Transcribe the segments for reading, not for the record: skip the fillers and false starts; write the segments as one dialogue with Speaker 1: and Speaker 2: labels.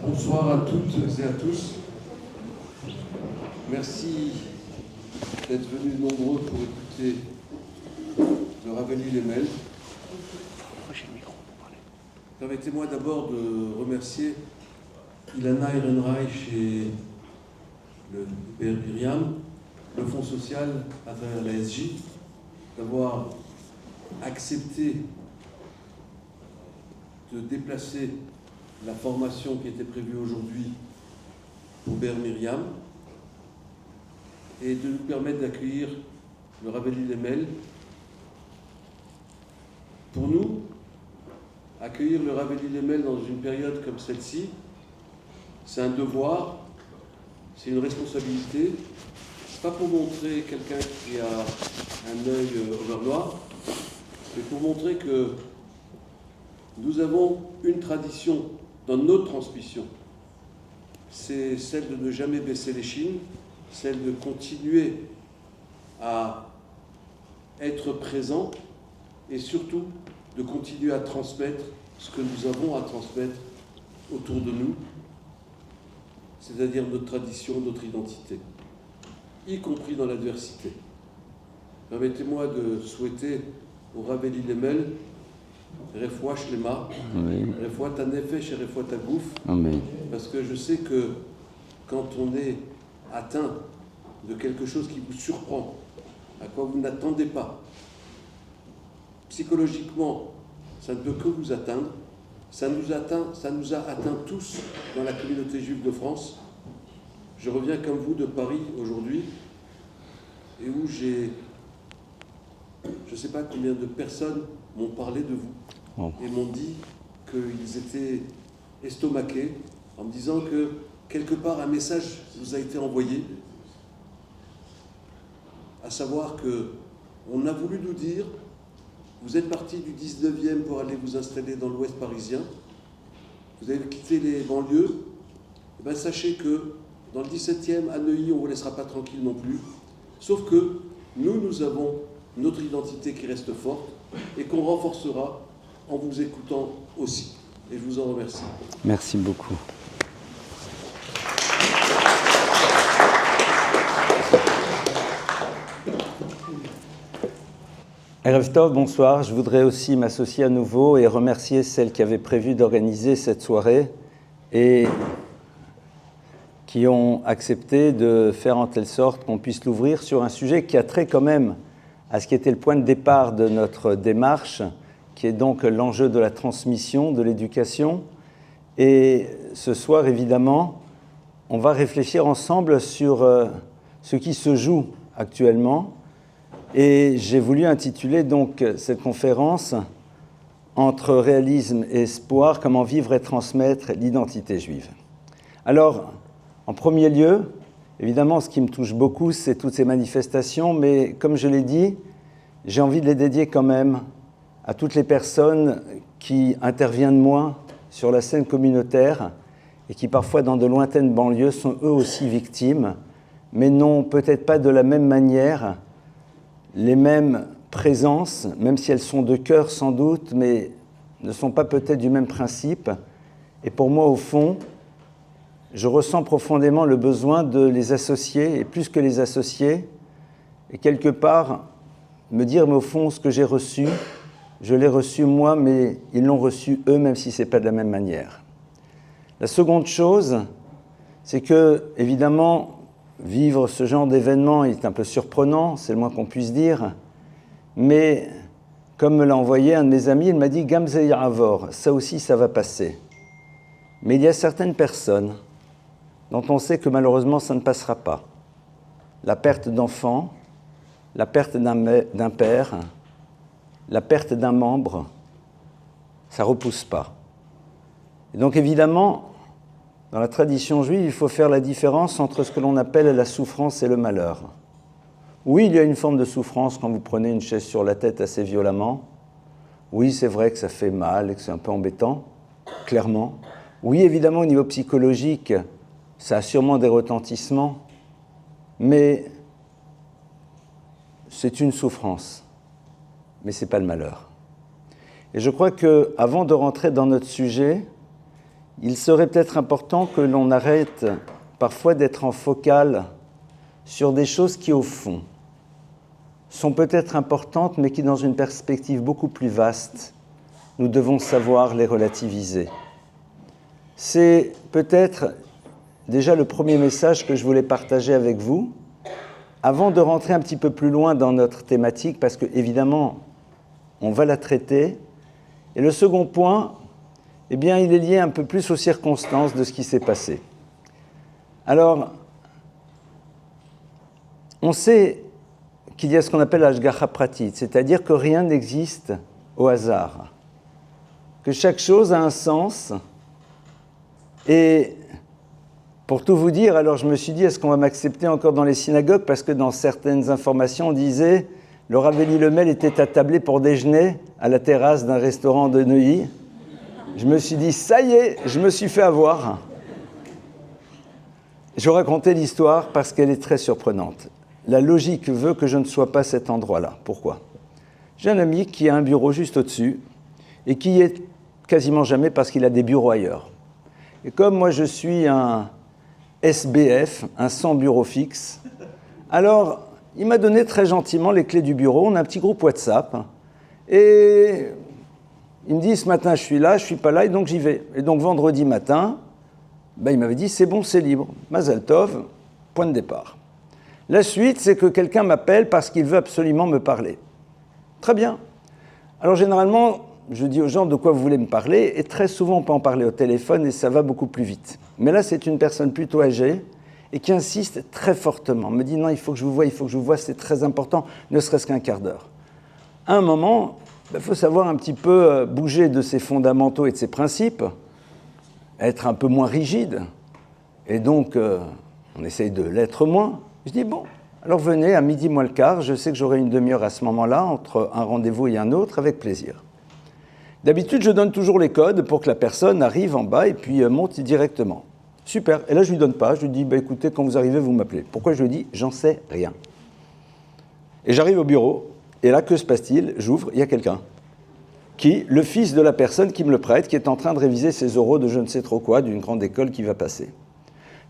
Speaker 1: Bonsoir à toutes et à tous. Merci d'être venus nombreux pour écouter le Ravelli-Lemel. Permettez-moi d'abord de remercier Ilana Ehrenreich et le Père Myriam, le Fonds social à travers la SJ, d'avoir accepté de déplacer la formation qui était prévue aujourd'hui pour Père Myriam et de nous permettre d'accueillir le Ravelli-Lemel. Pour nous, accueillir le Ravelli-Lemel dans une période comme celle-ci, c'est un devoir, c'est une responsabilité. Pas pour montrer quelqu'un qui a un œil au beurre noir, mais pour montrer que nous avons une tradition dans notre transmission. C'est celle de ne jamais baisser l'échine, celle de continuer à être présent et surtout de continuer à transmettre ce que nous avons à transmettre autour de nous, c'est-à-dire notre tradition, notre identité, y compris dans l'adversité. Permettez-moi de souhaiter au Ravelli-Lemel Refoua Shlema, Refoua Tanefesh et Refoua Tagouf, parce que je sais que quand on est atteint de quelque chose qui vous surprend, à quoi vous n'attendez pas, psychologiquement, ça ne peut que vous atteindre. Ça nous a atteints tous dans la communauté juive de France. Je reviens comme vous de Paris aujourd'hui, et où je ne sais pas combien de personnes m'ont parlé de vous et m'ont dit qu'ils étaient estomaqués en me disant que quelque part un message vous a été envoyé, à savoir qu'on a voulu nous dire: vous êtes parti du 19e pour aller vous installer dans l'ouest parisien, vous avez quitté les banlieues, et bien sachez que dans le 17e, à Neuilly, on ne vous laissera pas tranquille non plus, sauf que nous avons notre identité qui reste forte et qu'on renforcera en vous écoutant aussi. Et je vous en remercie.
Speaker 2: Merci beaucoup. Erev Tov, bonsoir. Je voudrais aussi m'associer à nouveau et remercier celles qui avaient prévu d'organiser cette soirée et qui ont accepté de faire en telle sorte qu'on puisse l'ouvrir sur un sujet qui a trait quand même à ce qui était le point de départ de notre démarche, qui est donc l'enjeu de la transmission, de l'éducation. Et ce soir, évidemment, on va réfléchir ensemble sur ce qui se joue actuellement. Et j'ai voulu intituler donc cette conférence « Entre réalisme et espoir, comment vivre et transmettre l'identité juive ». Alors, en premier lieu, évidemment, ce qui me touche beaucoup, c'est toutes ces manifestations, mais comme je l'ai dit, j'ai envie de les dédier quand même à toutes les personnes qui interviennent moins sur la scène communautaire et qui parfois dans de lointaines banlieues sont eux aussi victimes, mais n'ont peut-être pas de la même manière les mêmes présences, même si elles sont de cœur sans doute, mais ne sont pas peut-être du même principe. Et pour moi, au fond, je ressens profondément le besoin de les associer, et plus que les associer, et quelque part me dire, mais au fond, ce que j'ai reçu, je l'ai reçu moi, mais ils l'ont reçu eux, même si ce n'est pas de la même manière. La seconde chose, c'est que, évidemment, vivre ce genre d'événement est un peu surprenant, c'est le moins qu'on puisse dire, mais comme me l'a envoyé un de mes amis, il m'a dit « Gamze Yaravor », ça aussi, ça va passer. Mais il y a certaines personnes dont on sait que malheureusement, ça ne passera pas. La perte d'enfants, la perte d'un père, la perte d'un membre, ça ne repousse pas. Et donc évidemment, dans la tradition juive, il faut faire la différence entre ce que l'on appelle la souffrance et le malheur. Oui, il y a une forme de souffrance quand vous prenez une chaise sur la tête assez violemment. Oui, c'est vrai que ça fait mal et que c'est un peu embêtant, clairement. Oui, évidemment, au niveau psychologique, ça a sûrement des retentissements, mais c'est une souffrance, mais ce n'est pas le malheur. Et je crois qu'avant de rentrer dans notre sujet, il serait peut-être important que l'on arrête parfois d'être en focale sur des choses qui, au fond, sont peut-être importantes, mais qui, dans une perspective beaucoup plus vaste, nous devons savoir les relativiser. C'est peut-être déjà le premier message que je voulais partager avec vous, avant de rentrer un petit peu plus loin dans notre thématique, parce que, évidemment, on va la traiter. Et le second point, eh bien, il est lié un peu plus aux circonstances de ce qui s'est passé. Alors, on sait qu'il y a ce qu'on appelle l'ashgacha pratit, c'est-à-dire que rien n'existe au hasard, que chaque chose a un sens. Et pour tout vous dire, alors je me suis dit, est-ce qu'on va m'accepter encore dans les synagogues? Parce que dans certaines informations, on disait le Rav Eli Lemel était attablé pour déjeuner à la terrasse d'un restaurant de Neuilly. Je me suis dit, ça y est, je me suis fait avoir. Je vais raconter l'histoire parce qu'elle est très surprenante. La logique veut que je ne sois pas à cet endroit-là. Pourquoi? J'ai un ami qui a un bureau juste au-dessus et qui y est quasiment jamais parce qu'il a des bureaux ailleurs. Et comme moi je suis un SBF, un sans bureau fixe, alors il m'a donné très gentiment les clés du bureau. On a un petit groupe WhatsApp et il me dit ce matin je suis là, je suis pas là et donc j'y vais. Et donc vendredi matin, il m'avait dit c'est bon, c'est libre. Mazel Tov, point de départ. La suite, c'est que quelqu'un m'appelle parce qu'il veut absolument me parler. Très bien. Alors généralement, je dis aux gens de quoi vous voulez me parler, et très souvent on peut en parler au téléphone et ça va beaucoup plus vite. Mais là, c'est une personne plutôt âgée et qui insiste très fortement. Me dit non, il faut que je vous voie, c'est très important, ne serait-ce qu'un quart d'heure. À un moment, il faut savoir un petit peu bouger de ses fondamentaux et de ses principes, être un peu moins rigide, et donc on essaye de l'être moins. Je dis bon, alors venez à midi moins le quart, je sais que j'aurai une demi-heure à ce moment-là, entre un rendez-vous et un autre, avec plaisir. D'habitude, je donne toujours les codes pour que la personne arrive en bas et puis monte directement. Super. Et là, je ne lui donne pas. Je lui dis, écoutez, quand vous arrivez, vous m'appelez. Pourquoi je lui dis? J'en sais rien. Et j'arrive au bureau, et là, que se passe-t-il? J'ouvre, il y a quelqu'un qui, le fils de la personne qui me le prête, qui est en train de réviser ses oraux de je ne sais trop quoi, d'une grande école qui va passer.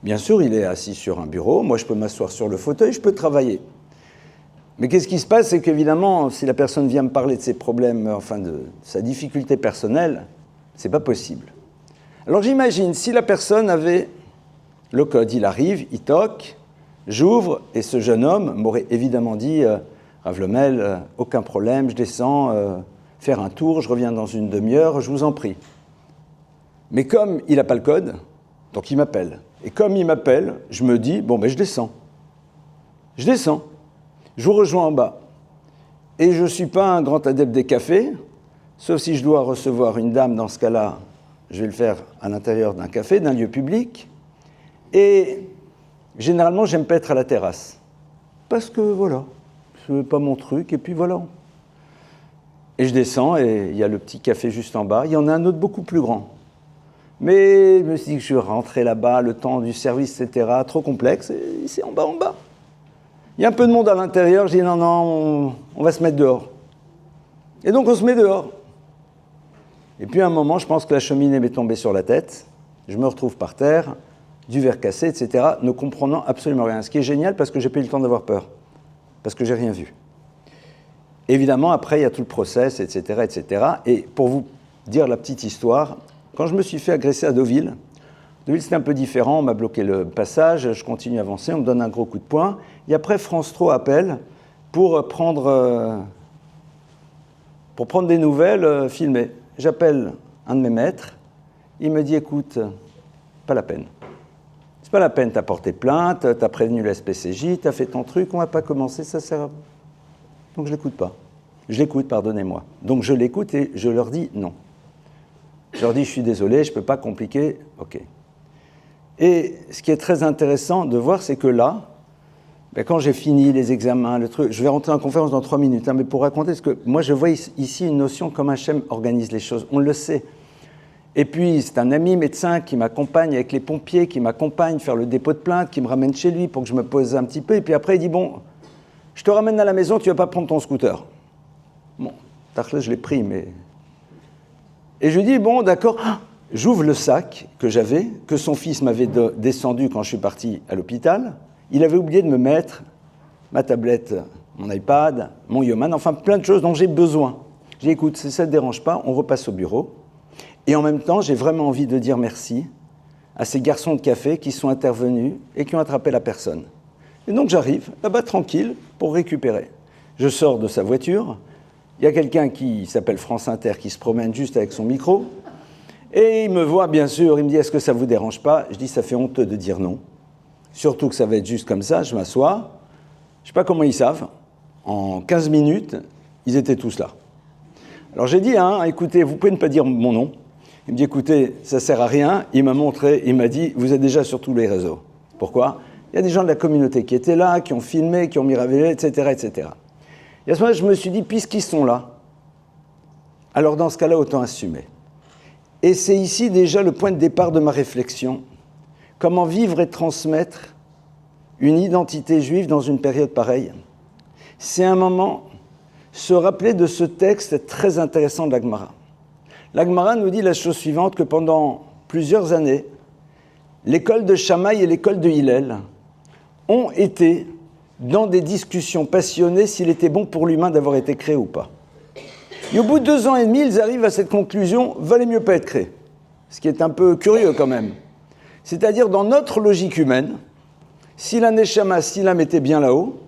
Speaker 2: Bien sûr, il est assis sur un bureau. Moi, je peux m'asseoir sur le fauteuil, je peux travailler. Mais qu'est-ce qui se passe? C'est qu'évidemment, si la personne vient me parler de ses problèmes, enfin de sa difficulté personnelle, c'est pas possible. Alors j'imagine, si la personne avait le code, il arrive, il toque, j'ouvre, et ce jeune homme m'aurait évidemment dit Rav Lemel, aucun problème, je descends, faire un tour, je reviens dans une demi-heure, je vous en prie. Mais comme il n'a pas le code, donc il m'appelle. Et comme il m'appelle, je me dis, je descends. Je descends. Je vous rejoins en bas. Et je ne suis pas un grand adepte des cafés, sauf si je dois recevoir une dame, dans ce cas-là, je vais le faire à l'intérieur d'un café, d'un lieu public. Et généralement, j'aime pas être à la terrasse. Parce que voilà, c'est pas mon truc, et puis voilà. Et je descends, et il y a le petit café juste en bas. Il y en a un autre beaucoup plus grand. Mais je me suis dit que je rentrais là-bas, le temps du service, etc., trop complexe, et c'est en bas. Il y a un peu de monde à l'intérieur, je dis non, on va se mettre dehors. Et donc on se met dehors. Et puis à un moment, je pense que la cheminée m'est tombée sur la tête, je me retrouve par terre, du verre cassé, etc., ne comprenant absolument rien. Ce qui est génial parce que j'ai pas eu le temps d'avoir peur, parce que j'ai rien vu. Évidemment, après, il y a tout le process, etc., etc. Et pour vous dire la petite histoire, quand je me suis fait agresser à Deauville, c'était un peu différent, on m'a bloqué le passage, je continue à avancer, on me donne un gros coup de poing, et après France 3 appelle pour prendre des nouvelles filmées. J'appelle un de mes maîtres, il me dit écoute, pas la peine. C'est pas la peine, t'as porté plainte, t'as prévenu la SPCJ, t'as fait ton truc, on va pas commencer, ça sert à... Donc je l'écoute pas. Je l'écoute, pardonnez-moi. Donc je l'écoute et je leur dis non. Je leur dis je suis désolé, je peux pas compliquer, ok. Et ce qui est très intéressant de voir, c'est que là, quand j'ai fini les examens, le truc, je vais rentrer en conférence dans 3 minutes, mais pour raconter, parce que moi je vois ici une notion comme Hachem organise les choses, on le sait. Et puis c'est un ami médecin qui m'accompagne avec les pompiers, qui m'accompagne faire le dépôt de plainte, qui me ramène chez lui pour que je me pose un petit peu, et puis après il dit bon, je te ramène à la maison, tu vas pas prendre ton scooter. Bon, tachlé, je l'ai pris, mais... Et je lui dis bon, d'accord, j'ouvre le sac que j'avais, que son fils m'avait descendu quand je suis parti à l'hôpital. Il avait oublié de me mettre ma tablette, mon iPad, mon Yoman, enfin plein de choses dont j'ai besoin. J'ai dit, écoute, si ça ne te dérange pas, on repasse au bureau. Et en même temps, j'ai vraiment envie de dire merci à ces garçons de café qui sont intervenus et qui ont attrapé la personne. Et donc j'arrive là-bas tranquille pour récupérer. Je sors de sa voiture, il y a quelqu'un qui s'appelle France Inter qui se promène juste avec son micro, et il me voit bien sûr, il me dit « Est-ce que ça ne vous dérange pas ?» Je dis « Ça fait honteux de dire non, surtout que ça va être juste comme ça, je m'assois. » Je ne sais pas comment ils savent, en 15 minutes, ils étaient tous là. Alors j'ai dit « Écoutez, vous pouvez ne pas dire mon nom ?» Il me dit « Écoutez, ça ne sert à rien. » Il m'a montré, il m'a dit « Vous êtes déjà sur tous les réseaux. » Pourquoi ? Il y a des gens de la communauté qui étaient là, qui ont filmé, qui ont mis révélé, etc., etc. Et à ce moment-là, je me suis dit, puisqu'ils sont là, alors dans ce cas-là, autant assumer. Et c'est ici déjà le point de départ de ma réflexion. Comment vivre et transmettre une identité juive dans une période pareille ? C'est un moment, se rappeler de ce texte très intéressant de la Gemara. La Gemara nous dit la chose suivante, que pendant plusieurs années, l'école de Shammai et l'école de Hillel ont été dans des discussions passionnées s'il était bon pour l'humain d'avoir été créé ou pas. Et au bout de 2 ans et demi, ils arrivent à cette conclusion, valait mieux pas être créé. Ce qui est un peu curieux quand même. C'est-à-dire, dans notre logique humaine, si la Neshama, si l'âme était bien là-haut,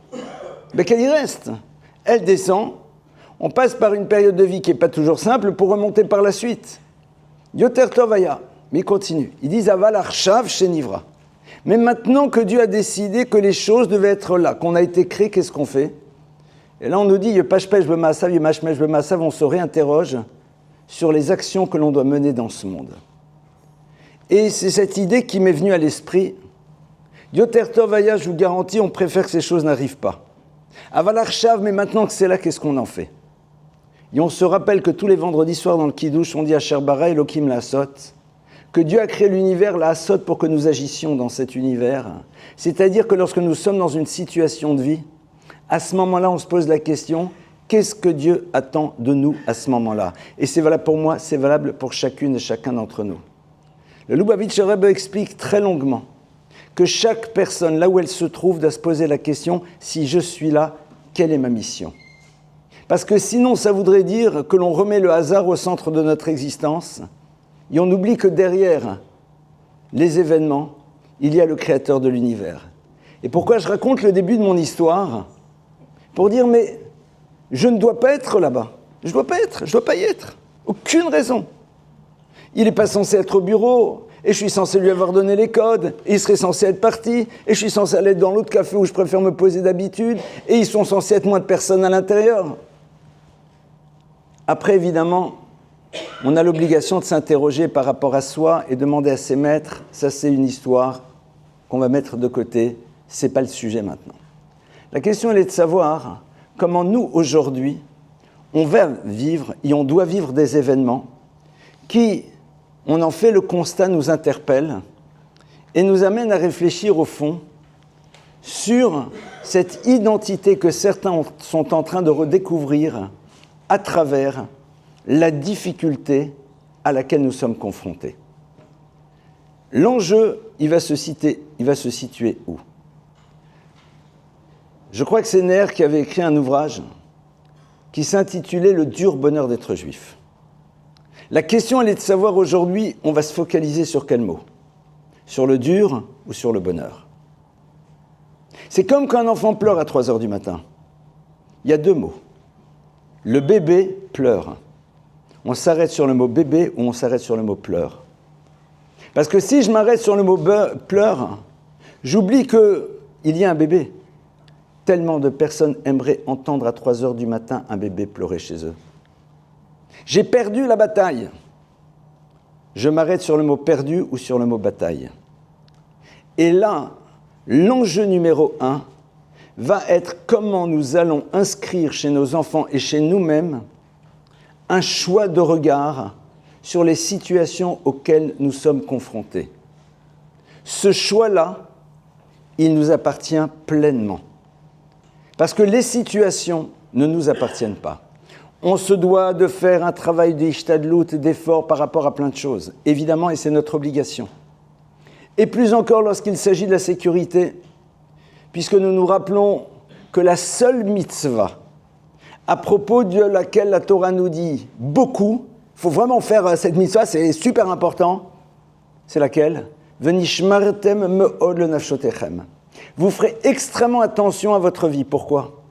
Speaker 2: qu'elle y reste. Elle descend, on passe par une période de vie qui n'est pas toujours simple pour remonter par la suite. Yoter Tovaya, mais il continue. Ils disent Aval Arshav Shenivra. Mais maintenant que Dieu a décidé que les choses devaient être là, qu'on a été créé, qu'est-ce qu'on fait ? Et là, on nous dit, on se réinterroge sur les actions que l'on doit mener dans ce monde. Et c'est cette idée qui m'est venue à l'esprit. Yoter Tovaya, je vous garantis, on préfère que ces choses n'arrivent pas. Aval Arshav, mais maintenant que c'est là, qu'est-ce qu'on en fait ? Et on se rappelle que tous les vendredis soirs dans le Kiddush, on dit Asher bara Elokim la'asot, que Dieu a créé l'univers, la'asot, pour que nous agissions dans cet univers. C'est-à-dire que lorsque nous sommes dans une situation de vie, à ce moment-là, on se pose la question, qu'est-ce que Dieu attend de nous à ce moment-là ? Et c'est valable pour moi, c'est valable pour chacune et chacun d'entre nous. Le Lubavitcher Rebbe explique très longuement que chaque personne, là où elle se trouve, doit se poser la question, si je suis là, quelle est ma mission ? Parce que sinon, ça voudrait dire que l'on remet le hasard au centre de notre existence et on oublie que derrière les événements, il y a le créateur de l'univers. Et pourquoi je raconte le début de mon histoire ? Pour dire, mais je ne dois pas être là-bas. Je ne dois pas y être. Aucune raison. Il n'est pas censé être au bureau, et je suis censé lui avoir donné les codes, et il serait censé être parti, et je suis censé aller dans l'autre café où je préfère me poser d'habitude, et ils sont censés être moins de personnes à l'intérieur. Après, évidemment, on a l'obligation de s'interroger par rapport à soi et demander à ses maîtres, ça c'est une histoire qu'on va mettre de côté, c'est pas le sujet maintenant. La question elle est de savoir comment nous, aujourd'hui, on va vivre et on doit vivre des événements qui, on en fait le constat, nous interpellent et nous amènent à réfléchir au fond sur cette identité que certains sont en train de redécouvrir à travers la difficulté à laquelle nous sommes confrontés. L'enjeu, il va se situer où ? Je crois que c'est Ner qui avait écrit un ouvrage qui s'intitulait « Le dur bonheur d'être juif ». La question, elle est de savoir aujourd'hui, on va se focaliser sur quel mot ? Sur le dur ou sur le bonheur ? C'est comme quand un enfant pleure à 3 heures du matin. Il y a 2 mots. Le bébé pleure. On s'arrête sur le mot bébé ou on s'arrête sur le mot pleure. Parce que si je m'arrête sur le mot pleure, j'oublie qu'il y a un bébé. Tellement de personnes aimeraient entendre à 3 heures du matin un bébé pleurer chez eux. J'ai perdu la bataille. Je m'arrête sur le mot perdu ou sur le mot bataille. Et là, l'enjeu numéro 1 va être comment nous allons inscrire chez nos enfants et chez nous-mêmes un choix de regard sur les situations auxquelles nous sommes confrontés. Ce choix-là, il nous appartient pleinement. Parce que les situations ne nous appartiennent pas. On se doit de faire un travail d'ishtadlout, d'effort par rapport à plein de choses, évidemment, et c'est notre obligation. Et plus encore lorsqu'il s'agit de la sécurité, puisque nous nous rappelons que la seule mitzvah à propos de laquelle la Torah nous dit beaucoup, il faut vraiment faire cette mitzvah, c'est super important, c'est laquelle ? Venishmartem me'od lenafshotechem. Vous ferez extrêmement attention à votre vie. Pourquoi ?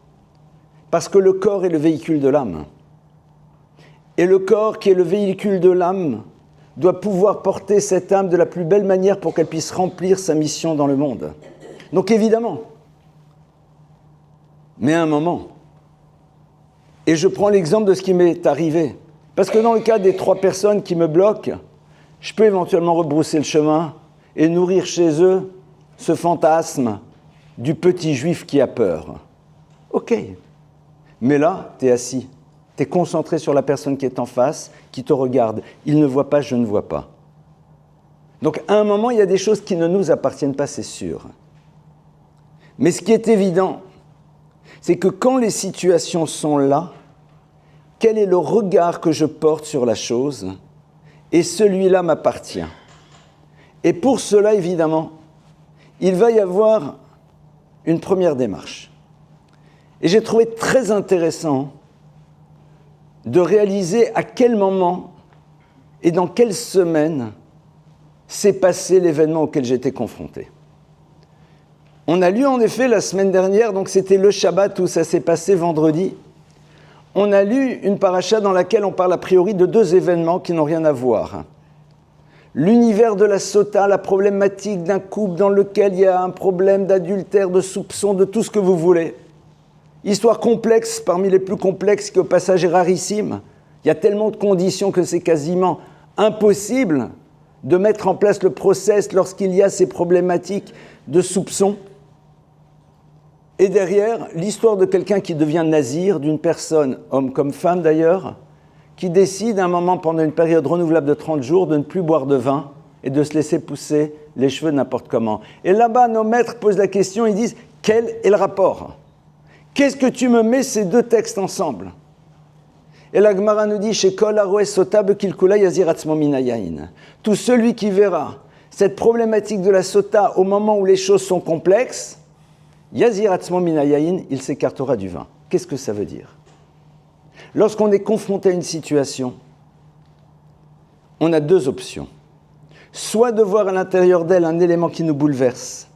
Speaker 2: Parce que le corps est le véhicule de l'âme. Et le corps, qui est le véhicule de l'âme, doit pouvoir porter cette âme de la plus belle manière pour qu'elle puisse remplir sa mission dans le monde. Donc évidemment, mais à un moment, et je prends l'exemple de ce qui m'est arrivé, parce que dans le cas des 3 personnes qui me bloquent, je peux éventuellement rebrousser le chemin et nourrir chez eux ce fantasme du petit juif qui a peur. Ok, mais là, tu es assis. Tu es concentré sur la personne qui est en face, qui te regarde. Il ne voit pas, je ne vois pas. Donc, à un moment, il y a des choses qui ne nous appartiennent pas, c'est sûr. Mais ce qui est évident, c'est que quand les situations sont là, quel est le regard que je porte sur la chose ? Et celui-là m'appartient. Et pour cela, évidemment, il va y avoir une première démarche. Et j'ai trouvé très intéressant de réaliser à quel moment et dans quelle semaine s'est passé l'événement auquel j'étais confronté. On a lu en effet la semaine dernière, donc c'était le Shabbat où ça s'est passé vendredi, on a lu une paracha dans laquelle on parle a priori de 2 événements qui n'ont rien à voir. L'univers de la sota, la problématique d'un couple dans lequel il y a un problème d'adultère, de soupçon, de tout ce que vous voulez. Histoire complexe, parmi les plus complexes, qui au passage est rarissime. Il y a tellement de conditions que c'est quasiment impossible de mettre en place le process lorsqu'il y a ces problématiques de soupçon. Et derrière, l'histoire de quelqu'un qui devient nazir, d'une personne, homme comme femme d'ailleurs, qui décide à un moment, pendant une période renouvelable de 30 jours, de ne plus boire de vin et de se laisser pousser les cheveux n'importe comment. Et là-bas, nos maîtres posent la question, ils disent « Quel est le rapport ? Qu'est-ce que tu me mets ces 2 textes ensemble ?» Et la Gemara nous dit « Shekol aroes sota bekilkula yazir atzmo min hayayin » Tout celui qui verra cette problématique de la sota au moment où les choses sont complexes, yazir atzmo min hayayin, il s'écartera du vin. Qu'est-ce que ça veut dire ? Lorsqu'on est confronté à une situation, on a 2 options. Soit de voir à l'intérieur d'elle un élément qui nous bouleverse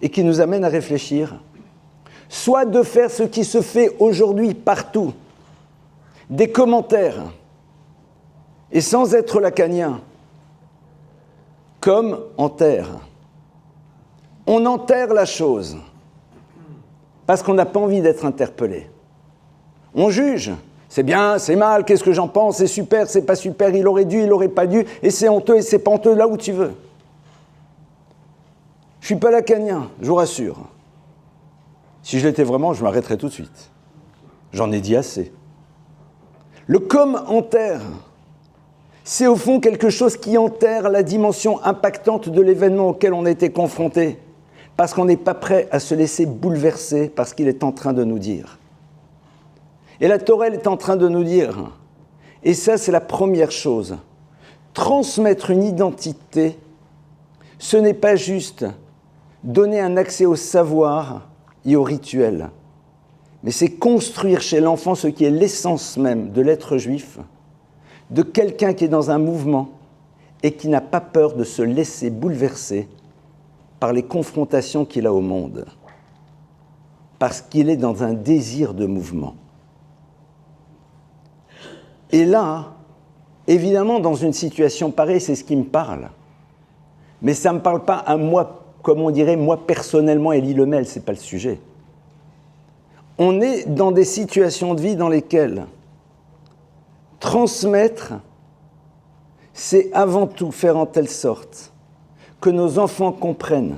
Speaker 2: et qui nous amène à réfléchir, soit de faire ce qui se fait aujourd'hui partout, des commentaires, et sans être lacanien, comme enterre. On enterre la chose, parce qu'on n'a pas envie d'être interpellé. On juge, c'est bien, c'est mal, qu'est-ce que j'en pense, c'est super, c'est pas super, il aurait dû, il aurait pas dû, et c'est honteux, et c'est pas honteux, là où tu veux. Je suis pas lacanien, je vous rassure. Si je l'étais vraiment, je m'arrêterais tout de suite. J'en ai dit assez. Le comme enterre, c'est au fond quelque chose qui enterre la dimension impactante de l'événement auquel on a été confronté, parce qu'on n'est pas prêt à se laisser bouleverser par ce qu'il est en train de nous dire. Et la Torah est en train de nous dire, et ça c'est la première chose, transmettre une identité, ce n'est pas juste donner un accès au savoir et au rituel, mais c'est construire chez l'enfant ce qui est l'essence même de l'être juif, de quelqu'un qui est dans un mouvement et qui n'a pas peur de se laisser bouleverser par les confrontations qu'il a au monde, parce qu'il est dans un désir de mouvement. Et là, évidemment, dans une situation pareille, c'est ce qui me parle. Mais ça ne me parle pas à moi, comme on dirait, moi personnellement, Elie Lemel, ce n'est pas le sujet. On est dans des situations de vie dans lesquelles transmettre, c'est avant tout faire en telle sorte que nos enfants comprennent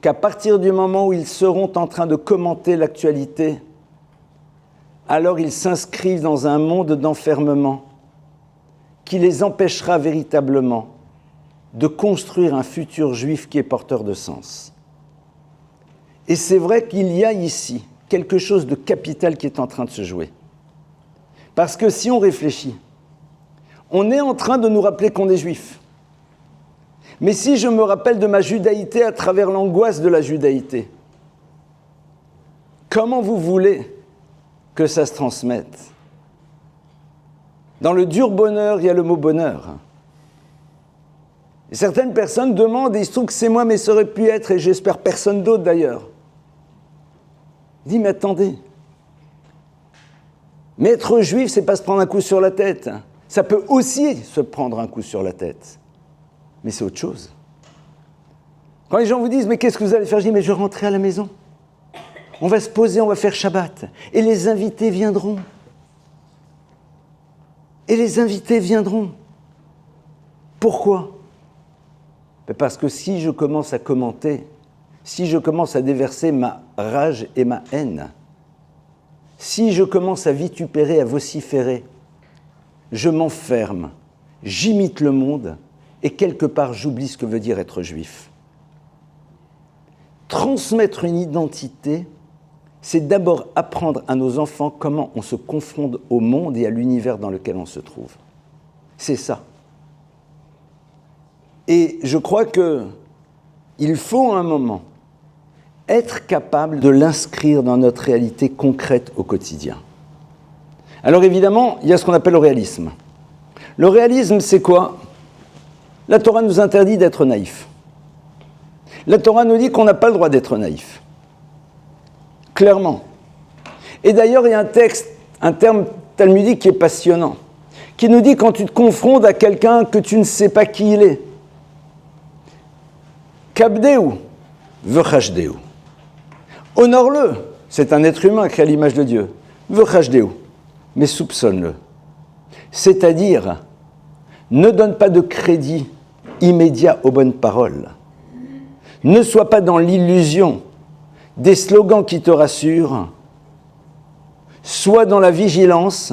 Speaker 2: qu'à partir du moment où ils seront en train de commenter l'actualité, alors ils s'inscrivent dans un monde d'enfermement qui les empêchera véritablement de construire un futur juif qui est porteur de sens. Et c'est vrai qu'il y a ici quelque chose de capital qui est en train de se jouer. Parce que si on réfléchit, on est en train de nous rappeler qu'on est juif. Mais si je me rappelle de ma judaïté à travers l'angoisse de la judaïté, comment vous voulez que ça se transmette? Dans le dur bonheur, il y a le mot bonheur. Et certaines personnes demandent, et il se trouve que c'est moi, mais ça aurait pu être, et j'espère personne d'autre d'ailleurs. Je dis, mais attendez. Mais être juif, c'est pas se prendre un coup sur la tête. Ça peut aussi se prendre un coup sur la tête. Mais c'est autre chose. Quand les gens vous disent, mais qu'est-ce que vous allez faire? Je dis, mais je vais rentrer à la maison. On va se poser, on va faire Shabbat. Et les invités viendront. Et les invités viendront. Pourquoi? Parce que si je commence à commenter, si je commence à déverser ma rage et ma haine, si je commence à vitupérer, à vociférer, je m'enferme, j'imite le monde et quelque part j'oublie ce que veut dire être juif. Transmettre une identité, c'est d'abord apprendre à nos enfants comment on se confronte au monde et à l'univers dans lequel on se trouve. C'est ça. Et je crois qu'il faut à un moment être capable de l'inscrire dans notre réalité concrète au quotidien. Alors évidemment, il y a ce qu'on appelle le réalisme. Le réalisme, c'est quoi? La Torah nous interdit d'être naïfs. La Torah nous dit qu'on n'a pas le droit d'être naïf. Clairement. Et d'ailleurs, il y a un terme talmudique qui est passionnant, qui nous dit quand tu te confrontes à quelqu'un que tu ne sais pas qui il est, Kabdeu, vechashdeu. Honore-le, c'est un être humain créé à l'image de Dieu. Vechashdeu, mais soupçonne-le. C'est-à-dire, ne donne pas de crédit immédiat aux bonnes paroles. Ne sois pas dans l'illusion des slogans qui te rassurent. Sois dans la vigilance,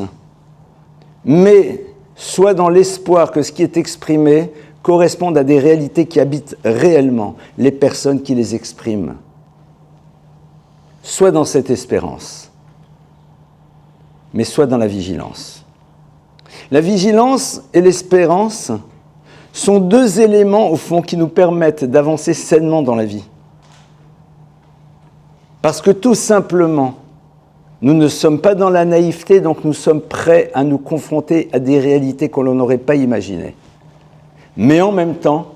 Speaker 2: mais sois dans l'espoir que ce qui est exprimé correspondent à des réalités qui habitent réellement les personnes qui les expriment. Sois dans cette espérance, mais sois dans la vigilance. La vigilance et l'espérance sont deux éléments, au fond, qui nous permettent d'avancer sainement dans la vie. Parce que tout simplement, nous ne sommes pas dans la naïveté, donc nous sommes prêts à nous confronter à des réalités que l'on n'aurait pas imaginées. Mais en même temps,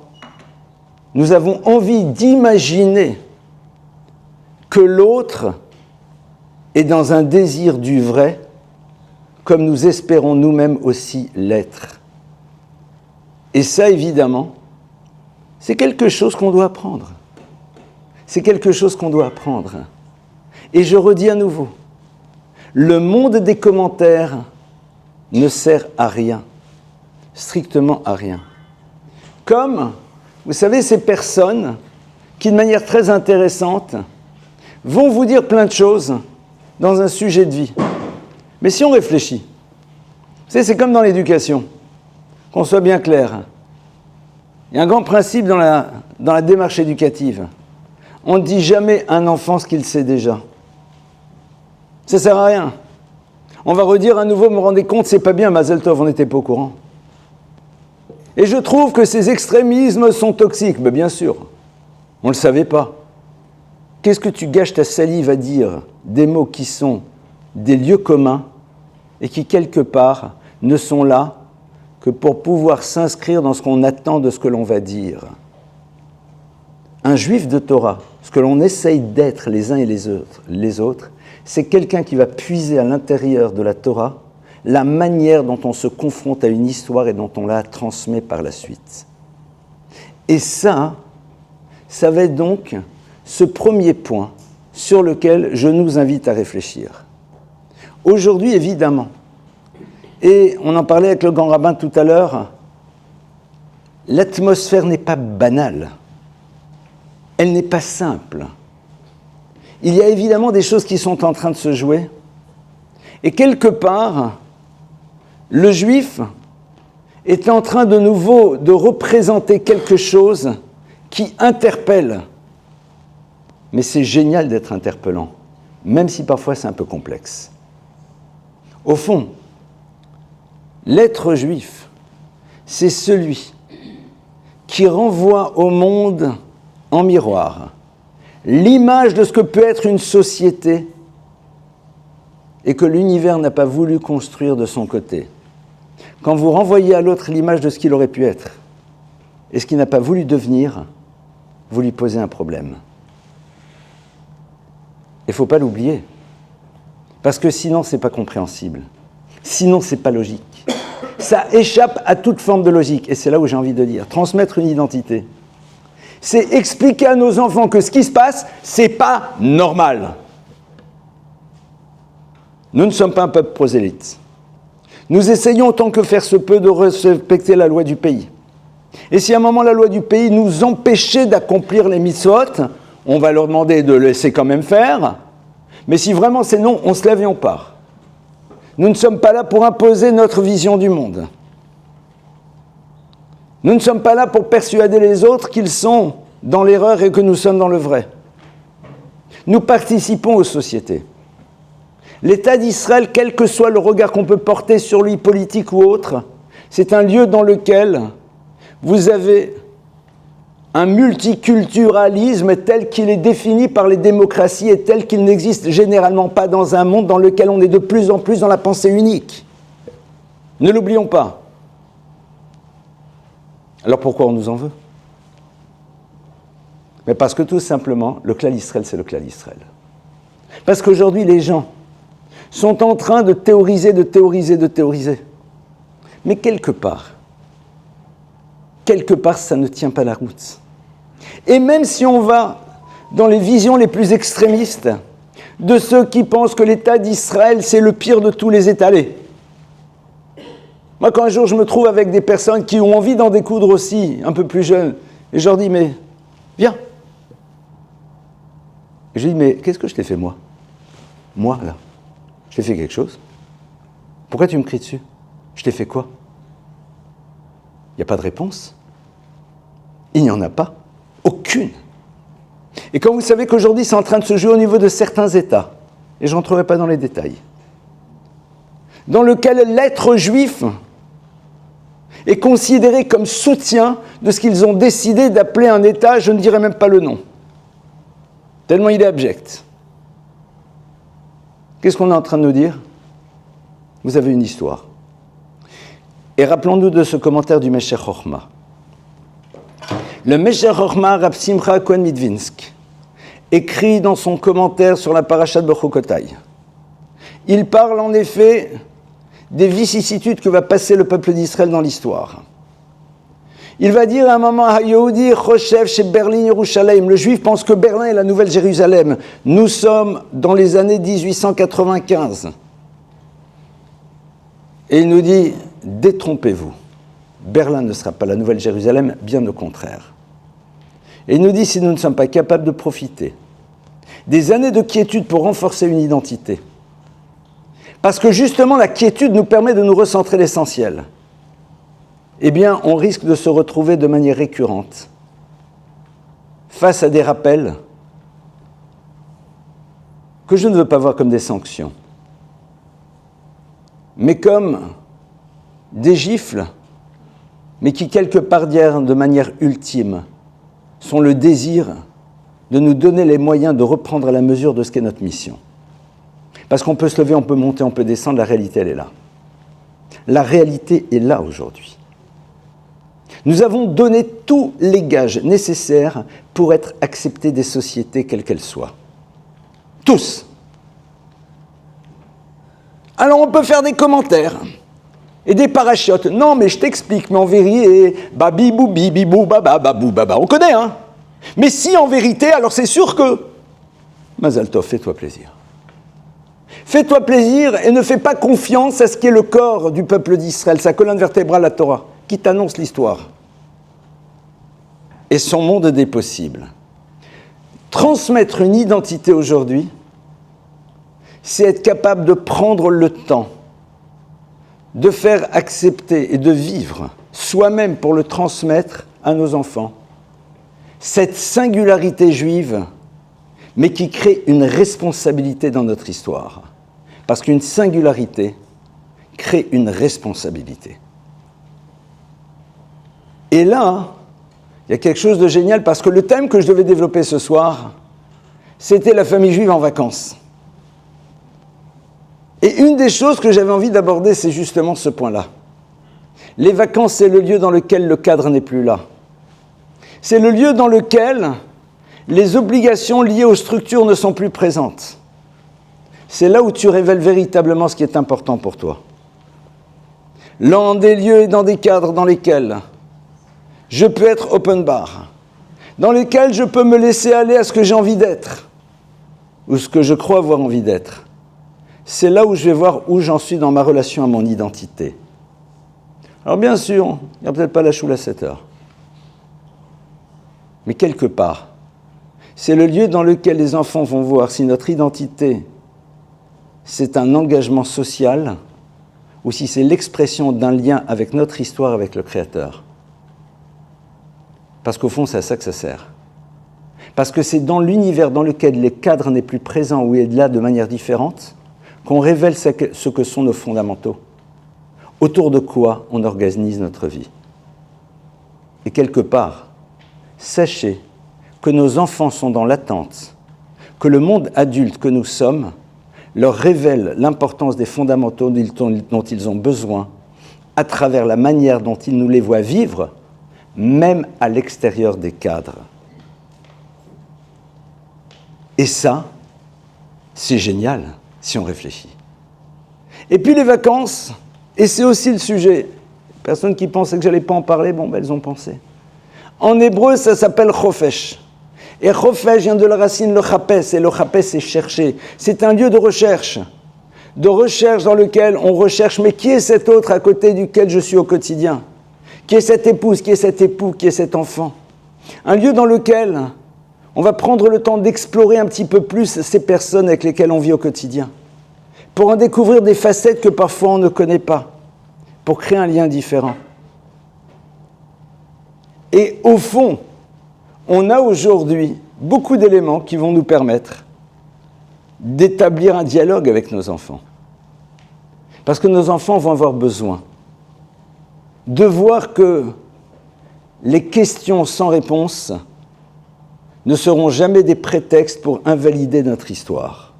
Speaker 2: nous avons envie d'imaginer que l'autre est dans un désir du vrai, comme nous espérons nous-mêmes aussi l'être. Et ça, évidemment, c'est quelque chose qu'on doit apprendre. C'est quelque chose qu'on doit apprendre. Et je redis à nouveau, le monde des commentaires ne sert à rien, strictement à rien. Comme, vous savez, ces personnes qui, de manière très intéressante, vont vous dire plein de choses dans un sujet de vie. Mais si on réfléchit, vous savez, c'est comme dans l'éducation, qu'on soit bien clair. Il y a un grand principe dans la démarche éducative. On ne dit jamais à un enfant ce qu'il sait déjà. Ça ne sert à rien. On va redire à nouveau, vous me rendez compte, c'est pas bien, Mazel Tov, on n'était pas au courant. Et je trouve que ces extrémismes sont toxiques. Mais bien sûr, on ne le savait pas. Qu'est-ce que tu gâches ta salive à dire des mots qui sont des lieux communs et qui, quelque part, ne sont là que pour pouvoir s'inscrire dans ce qu'on attend de ce que l'on va dire. Un juif de Torah, ce que l'on essaye d'être les uns et les autres, c'est quelqu'un qui va puiser à l'intérieur de la Torah la manière dont on se confronte à une histoire et dont on la transmet par la suite. Et ça va être donc ce premier point sur lequel je nous invite à réfléchir. Aujourd'hui, évidemment, et on en parlait avec le grand rabbin tout à l'heure, l'atmosphère n'est pas banale, elle n'est pas simple. Il y a évidemment des choses qui sont en train de se jouer, et quelque part, le juif est en train de nouveau de représenter quelque chose qui interpelle. Mais c'est génial d'être interpellant, même si parfois c'est un peu complexe. Au fond, L'être juif, c'est celui qui renvoie au monde en miroir l'image de ce que peut être une société et que l'univers n'a pas voulu construire de son côté. Quand vous renvoyez à l'autre l'image de ce qu'il aurait pu être et ce qu'il n'a pas voulu devenir, vous lui posez un problème. Il ne faut pas l'oublier, parce que sinon, ce n'est pas compréhensible. Sinon, ce n'est pas logique. Ça échappe à toute forme de logique, et c'est là où j'ai envie de dire. Transmettre une identité, c'est expliquer à nos enfants que ce qui se passe, ce n'est pas normal. Nous ne sommes pas un peuple prosélyte. Nous essayons autant que faire se peut de respecter la loi du pays. Et si à un moment la loi du pays nous empêchait d'accomplir les mitzvot, on va leur demander de le laisser quand même faire. Mais si vraiment c'est non, on se lève et on part. Nous ne sommes pas là pour imposer notre vision du monde. Nous ne sommes pas là pour persuader les autres qu'ils sont dans l'erreur et que nous sommes dans le vrai. Nous participons aux sociétés. L'État d'Israël, quel que soit le regard qu'on peut porter sur lui, politique ou autre, c'est un lieu dans lequel vous avez un multiculturalisme tel qu'il est défini par les démocraties et tel qu'il n'existe généralement pas dans un monde dans lequel on est de plus en plus dans la pensée unique. Ne l'oublions pas. Alors pourquoi on nous en veut ? Mais parce que tout simplement, le clan d'Israël, c'est le clan d'Israël. Parce qu'aujourd'hui, les gens sont en train de théoriser. Mais quelque part, ça ne tient pas la route. Et même si on va dans les visions les plus extrémistes de ceux qui pensent que l'État d'Israël, c'est le pire de tous les États. Allez. Moi, quand un jour je me trouve avec des personnes qui ont envie d'en découdre aussi, un peu plus jeunes, et je leur dis, mais viens. Et je dis, mais qu'est-ce que je t'ai fait, moi ? Moi, là. Je t'ai fait quelque chose ? Pourquoi tu me cries dessus ? Je t'ai fait quoi ? Il n'y a pas de réponse. Il n'y en a pas. Aucune. Et quand vous savez qu'aujourd'hui, c'est en train de se jouer au niveau de certains États, et je n'entrerai pas dans les détails, dans lequel l'être juif est considéré comme soutien de ce qu'ils ont décidé d'appeler un État, je ne dirais même pas le nom, tellement il est abject. Qu'est-ce qu'on est en train de nous dire ? Vous avez une histoire. Et rappelons-nous de ce commentaire du Meshech Chochma. Le Meshech Chochma, Rav Simcha Cohen Midvinsk, écrit dans son commentaire sur la parasha de Bechukotai. Il parle en effet des vicissitudes que va passer le peuple d'Israël dans l'histoire. Il va dire à un moment, Hayehudi Choshev chez Berlin Yerushalayim. Le juif pense que Berlin est la nouvelle Jérusalem. Nous sommes dans les années 1895. Et il nous dit, détrompez-vous. Berlin ne sera pas la nouvelle Jérusalem, bien au contraire. Et il nous dit, si nous ne sommes pas capables de profiter des années de quiétude pour renforcer une identité, parce que justement la quiétude nous permet de nous recentrer l'essentiel, eh bien on risque de se retrouver de manière récurrente face à des rappels que je ne veux pas voir comme des sanctions, mais comme des gifles, mais qui quelque part de manière ultime sont le désir de nous donner les moyens de reprendre à la mesure de ce qu'est notre mission. Parce qu'on peut se lever, on peut monter, on peut descendre, la réalité elle est là. La réalité est là aujourd'hui. Nous avons donné tous les gages nécessaires pour être acceptés des sociétés quelles qu'elles soient. Tous. Alors on peut faire des commentaires et des parachutes. Non, mais je t'explique, mais en vérité, babibou, bibibou, baba, babou, baba. On connaît, hein ? Mais si en vérité, alors c'est sûr que... Mazal Tov, fais-toi plaisir. Fais-toi plaisir et ne fais pas confiance à ce qui est le corps du peuple d'Israël, sa colonne vertébrale, la Torah, qui t'annonce l'histoire. Et son monde des possibles. Transmettre une identité aujourd'hui, c'est être capable de prendre le temps de faire accepter et de vivre soi-même pour le transmettre à nos enfants cette singularité juive, mais qui crée une responsabilité dans notre histoire. Parce qu'une singularité crée une responsabilité. Et là, il y a quelque chose de génial parce que le thème que je devais développer ce soir, c'était la famille juive en vacances. Et une des choses que j'avais envie d'aborder, c'est justement ce point-là. Les vacances, c'est le lieu dans lequel le cadre n'est plus là. C'est le lieu dans lequel les obligations liées aux structures ne sont plus présentes. C'est là où tu révèles véritablement ce qui est important pour toi. Dans des lieux et dans des cadres dans lesquels je peux être open bar, dans lesquels je peux me laisser aller à ce que j'ai envie d'être, ou ce que je crois avoir envie d'être. C'est là où je vais voir où j'en suis dans ma relation à mon identité. Alors bien sûr, il n'y a peut-être pas la choule à 7 heures. Mais quelque part, c'est le lieu dans lequel les enfants vont voir si notre identité, c'est un engagement social ou si c'est l'expression d'un lien avec notre histoire, avec le Créateur. Parce qu'au fond, c'est à ça que ça sert. Parce que c'est dans l'univers dans lequel les cadres n'est plus présent ou est là de manière différente qu'on révèle ce que sont nos fondamentaux. Autour de quoi on organise notre vie. Et quelque part, sachez que nos enfants sont dans l'attente, que le monde adulte que nous sommes leur révèle l'importance des fondamentaux dont ils ont besoin à travers la manière dont ils nous les voient vivre, même à l'extérieur des cadres. Et ça, c'est génial si on réfléchit. Et puis les vacances, et c'est aussi le sujet. Personnes qui pensaient que je n'allais pas en parler, elles ont pensé. En hébreu, ça s'appelle chofesh. Et chofesh vient de la racine le chapes, et le chapes, c'est chercher. C'est un lieu de recherche dans lequel on recherche, mais qui est cet autre à côté duquel je suis au quotidien ? Qui est cette épouse, qui est cet époux, qui est cet enfant ? Un lieu dans lequel on va prendre le temps d'explorer un petit peu plus ces personnes avec lesquelles on vit au quotidien, pour en découvrir des facettes que parfois on ne connaît pas, pour créer un lien différent. Et au fond, on a aujourd'hui beaucoup d'éléments qui vont nous permettre d'établir un dialogue avec nos enfants. Parce que nos enfants vont avoir besoin de voir que les questions sans réponse ne seront jamais des prétextes pour invalider notre histoire.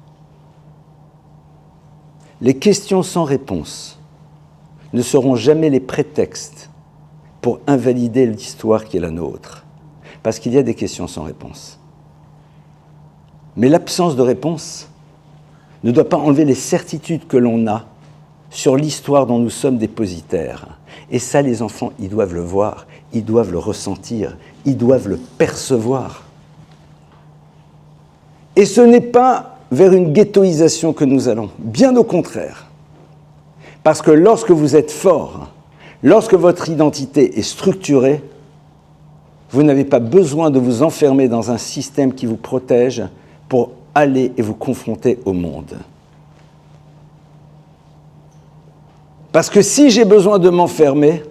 Speaker 2: Les questions sans réponse ne seront jamais les prétextes pour invalider l'histoire qui est la nôtre. Parce qu'il y a des questions sans réponse. Mais l'absence de réponse ne doit pas enlever les certitudes que l'on a sur l'histoire dont nous sommes dépositaires. Et ça, les enfants, ils doivent le voir, ils doivent le ressentir, ils doivent le percevoir. Et ce n'est pas vers une ghettoisation que nous allons, bien au contraire. Parce que lorsque vous êtes fort, lorsque votre identité est structurée, vous n'avez pas besoin de vous enfermer dans un système qui vous protège pour aller et vous confronter au monde. Parce que si j'ai besoin de m'enfermer,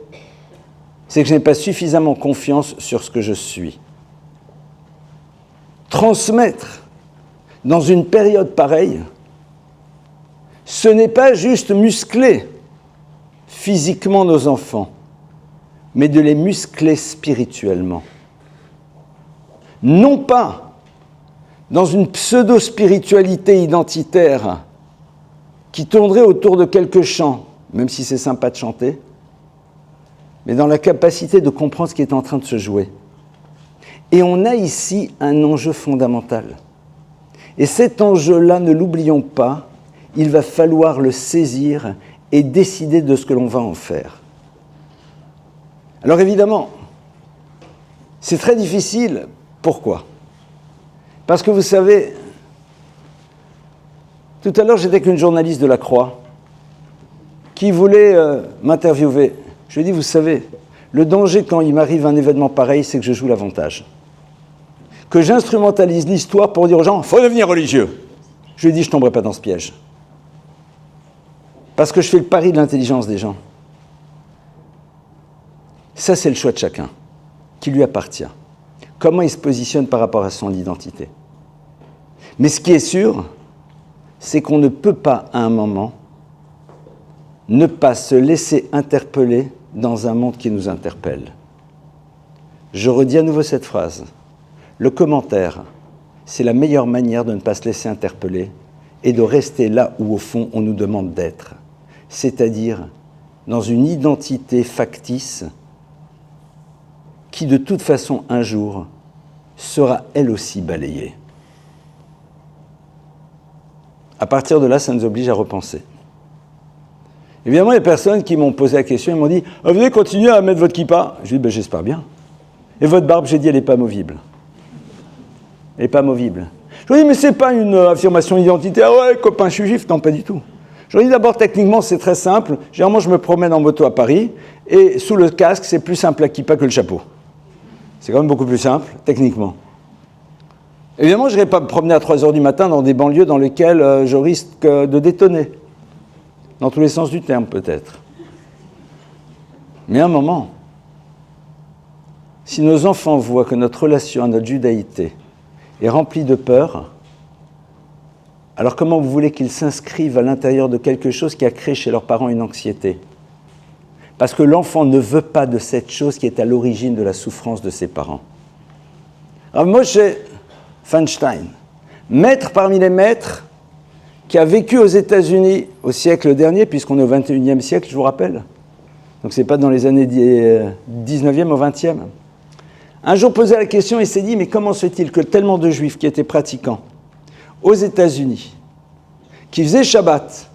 Speaker 2: c'est que je n'ai pas suffisamment confiance sur ce que je suis. Transmettre dans une période pareille, ce n'est pas juste muscler physiquement nos enfants, mais de les muscler spirituellement. Non pas dans une pseudo-spiritualité identitaire qui tournerait autour de quelques chants, même si c'est sympa de chanter, mais dans la capacité de comprendre ce qui est en train de se jouer. Et on a ici un enjeu fondamental. Et cet enjeu-là, ne l'oublions pas, il va falloir le saisir et décider de ce que l'on va en faire. Alors évidemment, c'est très difficile. Pourquoi ? Parce que vous savez, tout à l'heure j'étais avec une journaliste de La Croix qui voulait m'interviewer. Je lui ai dit, vous savez, le danger quand il m'arrive un événement pareil, c'est que je joue l'avantage. Que j'instrumentalise l'histoire pour dire aux gens, il faut devenir religieux. Je lui ai dit, je ne tomberai pas dans ce piège. Parce que je fais le pari de l'intelligence des gens. Ça, c'est le choix de chacun, qui lui appartient. Comment il se positionne par rapport à son identité. Mais ce qui est sûr, c'est qu'on ne peut pas, à un moment, ne pas se laisser interpeller dans un monde qui nous interpelle. Je redis à nouveau cette phrase. Le commentaire, c'est la meilleure manière de ne pas se laisser interpeller et de rester là où, au fond, on nous demande d'être, c'est-à-dire dans une identité factice qui, de toute façon, un jour, sera elle aussi balayée. À partir de là, ça nous oblige à repenser. Évidemment, il y a des personnes qui m'ont posé la question, ils m'ont dit « Venez continuer à mettre votre kippa ». Je dis « J'espère bien ». Et votre barbe, j'ai dit, elle n'est pas movible. Elle n'est pas movible. Je lui ai dit, mais ce n'est pas une affirmation identitaire. Ouais, copain, je suis juif. Non, pas du tout. Je lui ai dit, d'abord, techniquement, c'est très simple. Généralement, je me promène en moto à Paris, et sous le casque, c'est plus simple la kippa que le chapeau. C'est quand même beaucoup plus simple, techniquement. Évidemment, je n'irai pas me promener à 3 h du matin dans des banlieues dans lesquelles je risque de détonner. Dans tous les sens du terme, peut-être. Mais à un moment, si nos enfants voient que notre relation à notre judaïté est remplie de peur, alors comment vous voulez qu'ils s'inscrivent à l'intérieur de quelque chose qui a créé chez leurs parents une anxiété ? Parce que l'enfant ne veut pas de cette chose qui est à l'origine de la souffrance de ses parents. Alors Moshe Feinstein, maître parmi les maîtres, qui a vécu aux États-Unis au siècle dernier, puisqu'on est au XXIe siècle, je vous rappelle. Donc ce n'est pas dans les années 19e au 20e. Un jour posé la question, il s'est dit, mais comment se fait-il que tellement de juifs qui étaient pratiquants aux États-Unis, qui faisaient Shabbat,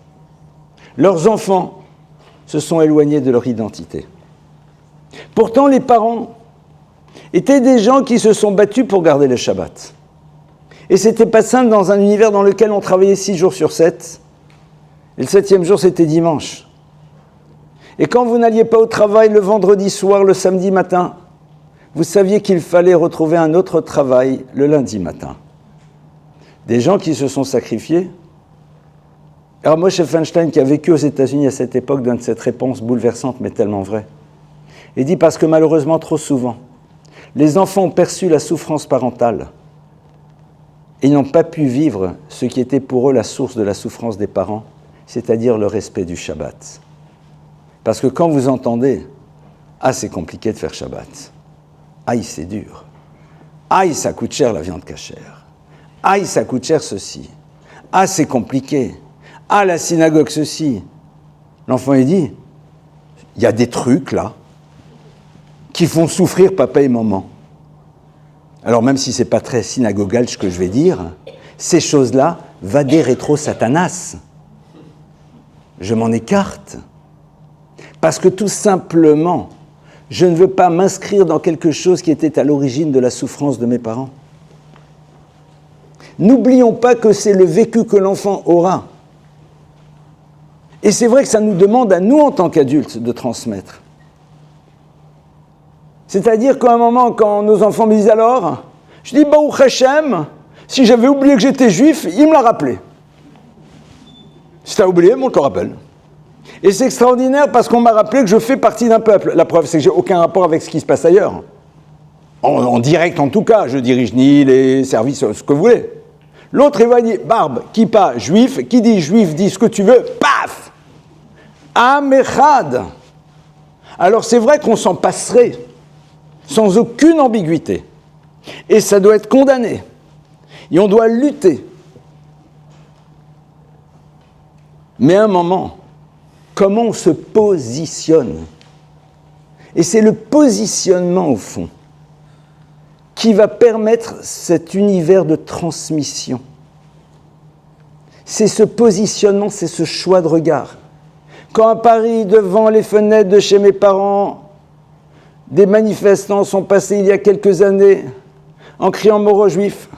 Speaker 2: leurs enfants se sont éloignés de leur identité. Pourtant, les parents étaient des gens qui se sont battus pour garder le Shabbat. Et c'était pas simple dans un univers dans lequel on travaillait 6 jours sur 7. Et le 7e jour, c'était dimanche. Et quand vous n'alliez pas au travail le vendredi soir, le samedi matin, vous saviez qu'il fallait retrouver un autre travail le lundi matin. Des gens qui se sont sacrifiés. Alors Moshe Feinstein, qui a vécu aux États-Unis à cette époque, donne cette réponse bouleversante, mais tellement vraie. Il dit, parce que malheureusement, trop souvent, les enfants ont perçu la souffrance parentale et ils n'ont pas pu vivre ce qui était pour eux la source de la souffrance des parents, c'est-à-dire le respect du Shabbat. Parce que quand vous entendez « Ah, c'est compliqué de faire Shabbat », « Aïe, c'est dur »,« Aïe, ça coûte cher la viande cachère »,« Aïe, ça coûte cher ceci »,« Ah, c'est compliqué »,« Ah, la synagogue ceci », l'enfant il dit « Il y a des trucs là qui font souffrir papa et maman ». Alors même si ce n'est pas très synagogal ce que je vais dire, ces choses-là, vade rétro satanas. Je m'en écarte. Parce que tout simplement, je ne veux pas m'inscrire dans quelque chose qui était à l'origine de la souffrance de mes parents. N'oublions pas que c'est le vécu que l'enfant aura. Et c'est vrai que ça nous demande à nous, en tant qu'adultes, de transmettre. C'est-à-dire qu'à un moment, quand nos enfants me disent alors, je dis, Baruch Hashem, si j'avais oublié que j'étais juif, il me l'a rappelé. Si tu as oublié, on te le rappelle. Et c'est extraordinaire parce qu'on m'a rappelé que je fais partie d'un peuple. La preuve, c'est que je n'ai aucun rapport avec ce qui se passe ailleurs. En direct, en tout cas. Je dirige ni les services, ce que vous voulez. L'autre, il va dire, barbe, kippa, juif. Qui dit juif, dit ce que tu veux. Paf! Amechad. Alors c'est vrai qu'on s'en passerait sans aucune ambiguïté. Et ça doit être condamné. Et on doit lutter. Mais à un moment, comment on se positionne ? Et c'est le positionnement, au fond, qui va permettre cet univers de transmission. C'est ce positionnement, c'est ce choix de regard. Quand à Paris, devant les fenêtres de chez mes parents, des manifestants sont passés il y a quelques années en criant mort aux Juifs.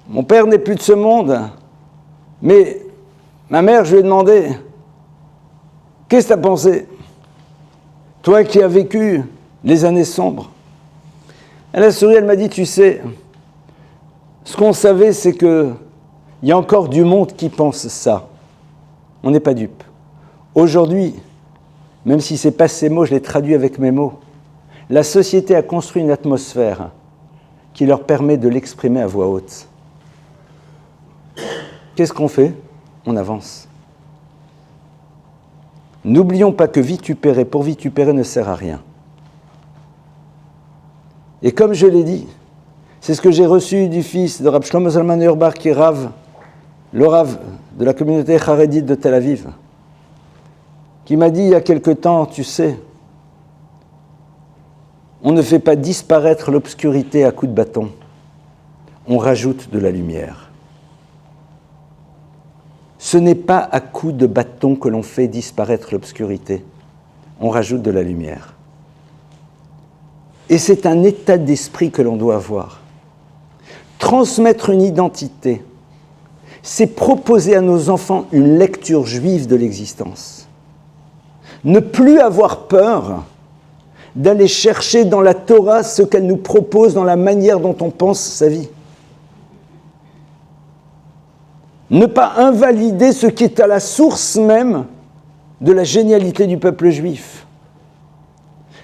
Speaker 2: Mon père n'est plus de ce monde, mais ma mère, je lui ai demandé « Qu'est-ce que tu as pensé ? Toi qui as vécu les années sombres. » Elle a souri, elle m'a dit « Tu sais, ce qu'on savait, c'est qu'il y a encore du monde qui pense ça. On n'est pas dupes. Aujourd'hui, même si ce n'est pas ces mots, je les traduis avec mes mots, la société a construit une atmosphère qui leur permet de l'exprimer à voix haute. Qu'est-ce qu'on fait ? On avance. N'oublions pas que vitupérer pour vitupérer ne sert à rien. Et comme je l'ai dit, c'est ce que j'ai reçu du fils de Rav Shlomo Zalman Auerbach, qui est le Rav de la communauté charédite de Tel Aviv, qui m'a dit il y a quelque temps, tu sais, on ne fait pas disparaître l'obscurité à coups de bâton, on rajoute de la lumière. Ce n'est pas à coups de bâton que l'on fait disparaître l'obscurité, on rajoute de la lumière. Et c'est un état d'esprit que l'on doit avoir. Transmettre une identité, c'est proposer à nos enfants une lecture juive de l'existence. Ne plus avoir peur d'aller chercher dans la Torah ce qu'elle nous propose dans la manière dont on pense sa vie. Ne pas invalider ce qui est à la source même de la génialité du peuple juif.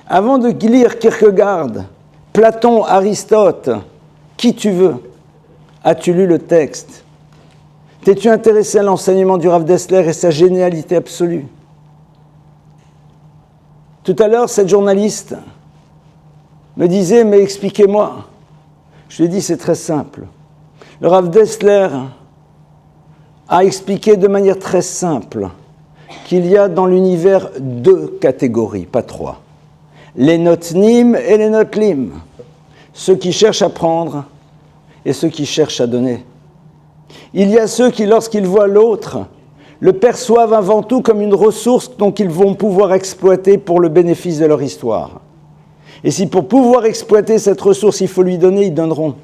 Speaker 2: Avant de lire Kierkegaard, Platon, Aristote, qui tu veux, as-tu lu le texte? T'es-tu intéressé à l'enseignement du Rav Dessler et sa génialité absolue? Tout à l'heure, cette journaliste me disait, mais expliquez-moi. Je lui ai dit, c'est très simple. Le Rav Dessler a expliqué de manière très simple qu'il y a dans l'univers 2 catégories, pas 3. Les notnim et les notlim. Ceux qui cherchent à prendre et ceux qui cherchent à donner. Il y a ceux qui, lorsqu'ils voient l'autre, le perçoivent avant tout comme une ressource dont ils vont pouvoir exploiter pour le bénéfice de leur histoire. Et si pour pouvoir exploiter cette ressource, il faut lui donner, ils donneront.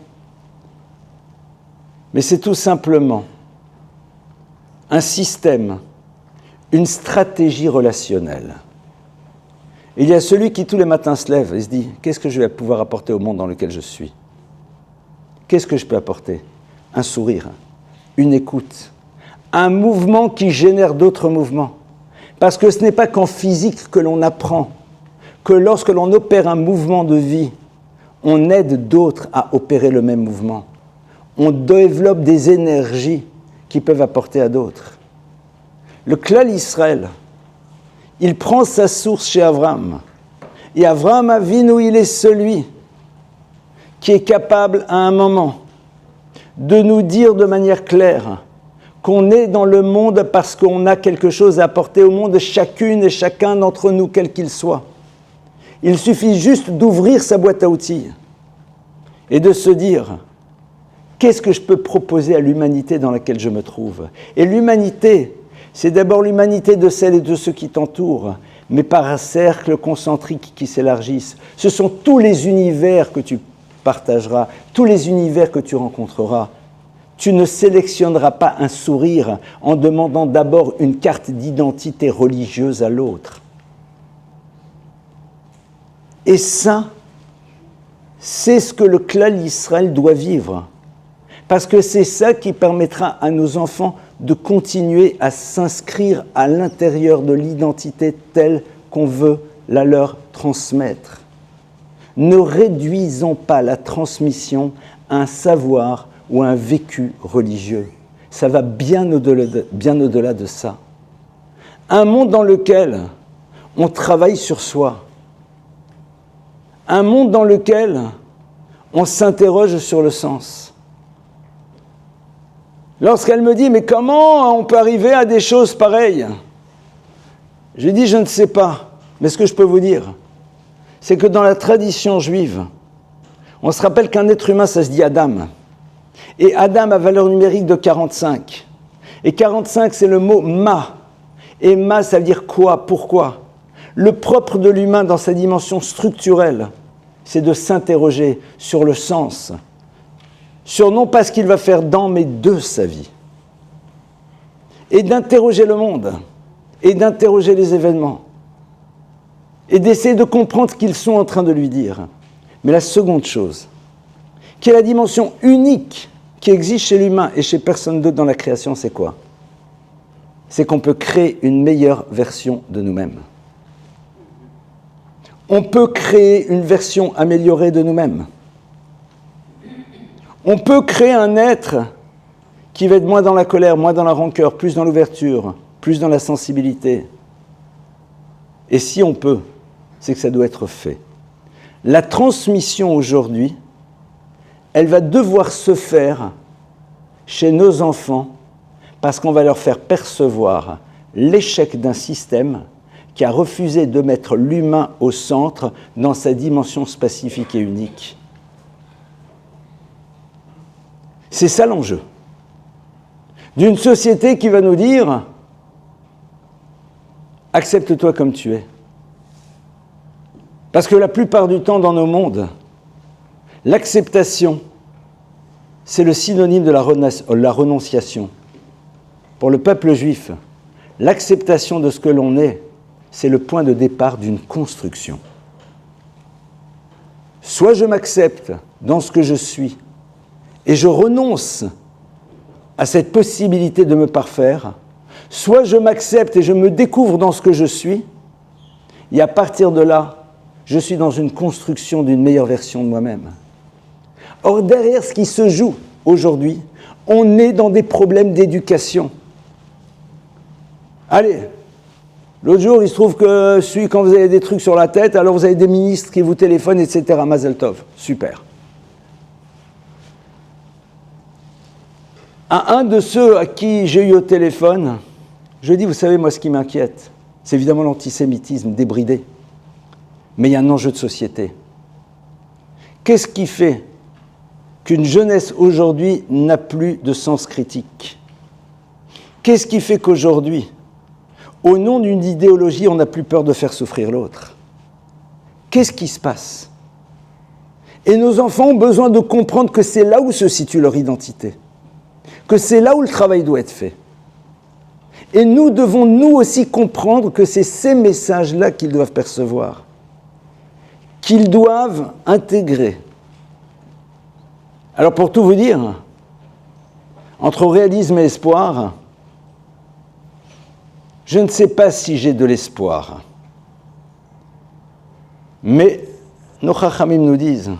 Speaker 2: Mais c'est tout simplement un système, une stratégie relationnelle. Il y a celui qui tous les matins se lève et se dit « Qu'est-ce que je vais pouvoir apporter au monde dans lequel je suis ? Qu'est-ce que je peux apporter ? Un sourire, une écoute, un mouvement qui génère d'autres mouvements. Parce que ce n'est pas qu'en physique que l'on apprend, que lorsque l'on opère un mouvement de vie, on aide d'autres à opérer le même mouvement. On développe des énergies qui peuvent apporter à d'autres. Le Klal Israël, il prend sa source chez Abraham. Et Abraham Avinu, il est celui qui est capable à un moment de nous dire de manière claire qu'on est dans le monde parce qu'on a quelque chose à apporter au monde, chacune et chacun d'entre nous, quel qu'il soit. Il suffit juste d'ouvrir sa boîte à outils et de se dire « Qu'est-ce que je peux proposer à l'humanité dans laquelle je me trouve ?» Et l'humanité, c'est d'abord l'humanité de celles et de ceux qui t'entourent, mais par un cercle concentrique qui s'élargisse. Ce sont tous les univers que tu partageras, tous les univers que tu rencontreras. Tu ne sélectionneras pas un sourire en demandant d'abord une carte d'identité religieuse à l'autre. Et ça, c'est ce que le Klal Israël doit vivre. Parce que c'est ça qui permettra à nos enfants de continuer à s'inscrire à l'intérieur de l'identité telle qu'on veut la leur transmettre. Ne réduisons pas la transmission à un savoir ou à un vécu religieux. Ça va bien au-delà de ça. Un monde dans lequel on travaille sur soi. Un monde dans lequel on s'interroge sur le sens. Lorsqu'elle me dit « Mais comment on peut arriver à des choses pareilles ?» Je dis « Je ne sais pas, mais ce que je peux vous dire, c'est que dans la tradition juive, on se rappelle qu'un être humain, ça se dit Adam. Et Adam a valeur numérique de 45. Et 45, c'est le mot « ma ». Et « ma », ça veut dire quoi ? Pourquoi ? Le propre de l'humain dans sa dimension structurelle, c'est de s'interroger sur le sens, sur non pas ce qu'il va faire dans, mais de sa vie. Et d'interroger le monde, et d'interroger les événements, et d'essayer de comprendre ce qu'ils sont en train de lui dire. Mais la seconde chose, qui est la dimension unique qui existe chez l'humain et chez personne d'autre dans la création, c'est quoi ? C'est qu'on peut créer une meilleure version de nous-mêmes. On peut créer une version améliorée de nous-mêmes. On peut créer un être qui va être moins dans la colère, moins dans la rancœur, plus dans l'ouverture, plus dans la sensibilité. Et si on peut, c'est que ça doit être fait. La transmission aujourd'hui, elle va devoir se faire chez nos enfants parce qu'on va leur faire percevoir l'échec d'un système qui a refusé de mettre l'humain au centre dans sa dimension spécifique et unique. C'est ça l'enjeu. D'une société qui va nous dire « accepte-toi comme tu es ». Parce que la plupart du temps dans nos mondes, l'acceptation, c'est le synonyme de la renonciation. Pour le peuple juif, l'acceptation de ce que l'on est, c'est le point de départ d'une construction. Soit je m'accepte dans ce que je suis et je renonce à cette possibilité de me parfaire, soit je m'accepte et je me découvre dans ce que je suis, et à partir de là, je suis dans une construction d'une meilleure version de moi-même. Or, derrière ce qui se joue aujourd'hui, on est dans des problèmes d'éducation. Allez, l'autre jour, il se trouve que quand vous avez des trucs sur la tête, alors vous avez des ministres qui vous téléphonent, etc. Mazel tov, super. À un de ceux à qui j'ai eu au téléphone, je dis, vous savez, moi, ce qui m'inquiète, c'est évidemment l'antisémitisme débridé. Mais il y a un enjeu de société. Qu'est-ce qui fait qu'une jeunesse aujourd'hui n'a plus de sens critique ? Qu'est-ce qui fait qu'aujourd'hui, au nom d'une idéologie, on n'a plus peur de faire souffrir l'autre ? Qu'est-ce qui se passe ? Et nos enfants ont besoin de comprendre que c'est là où se situe leur identité, que c'est là où le travail doit être fait. Et nous devons, nous aussi, comprendre que c'est ces messages-là qu'ils doivent percevoir, qu'ils doivent intégrer. Alors, pour tout vous dire, entre réalisme et espoir, je ne sais pas si j'ai de l'espoir. Mais nos chachamim nous disent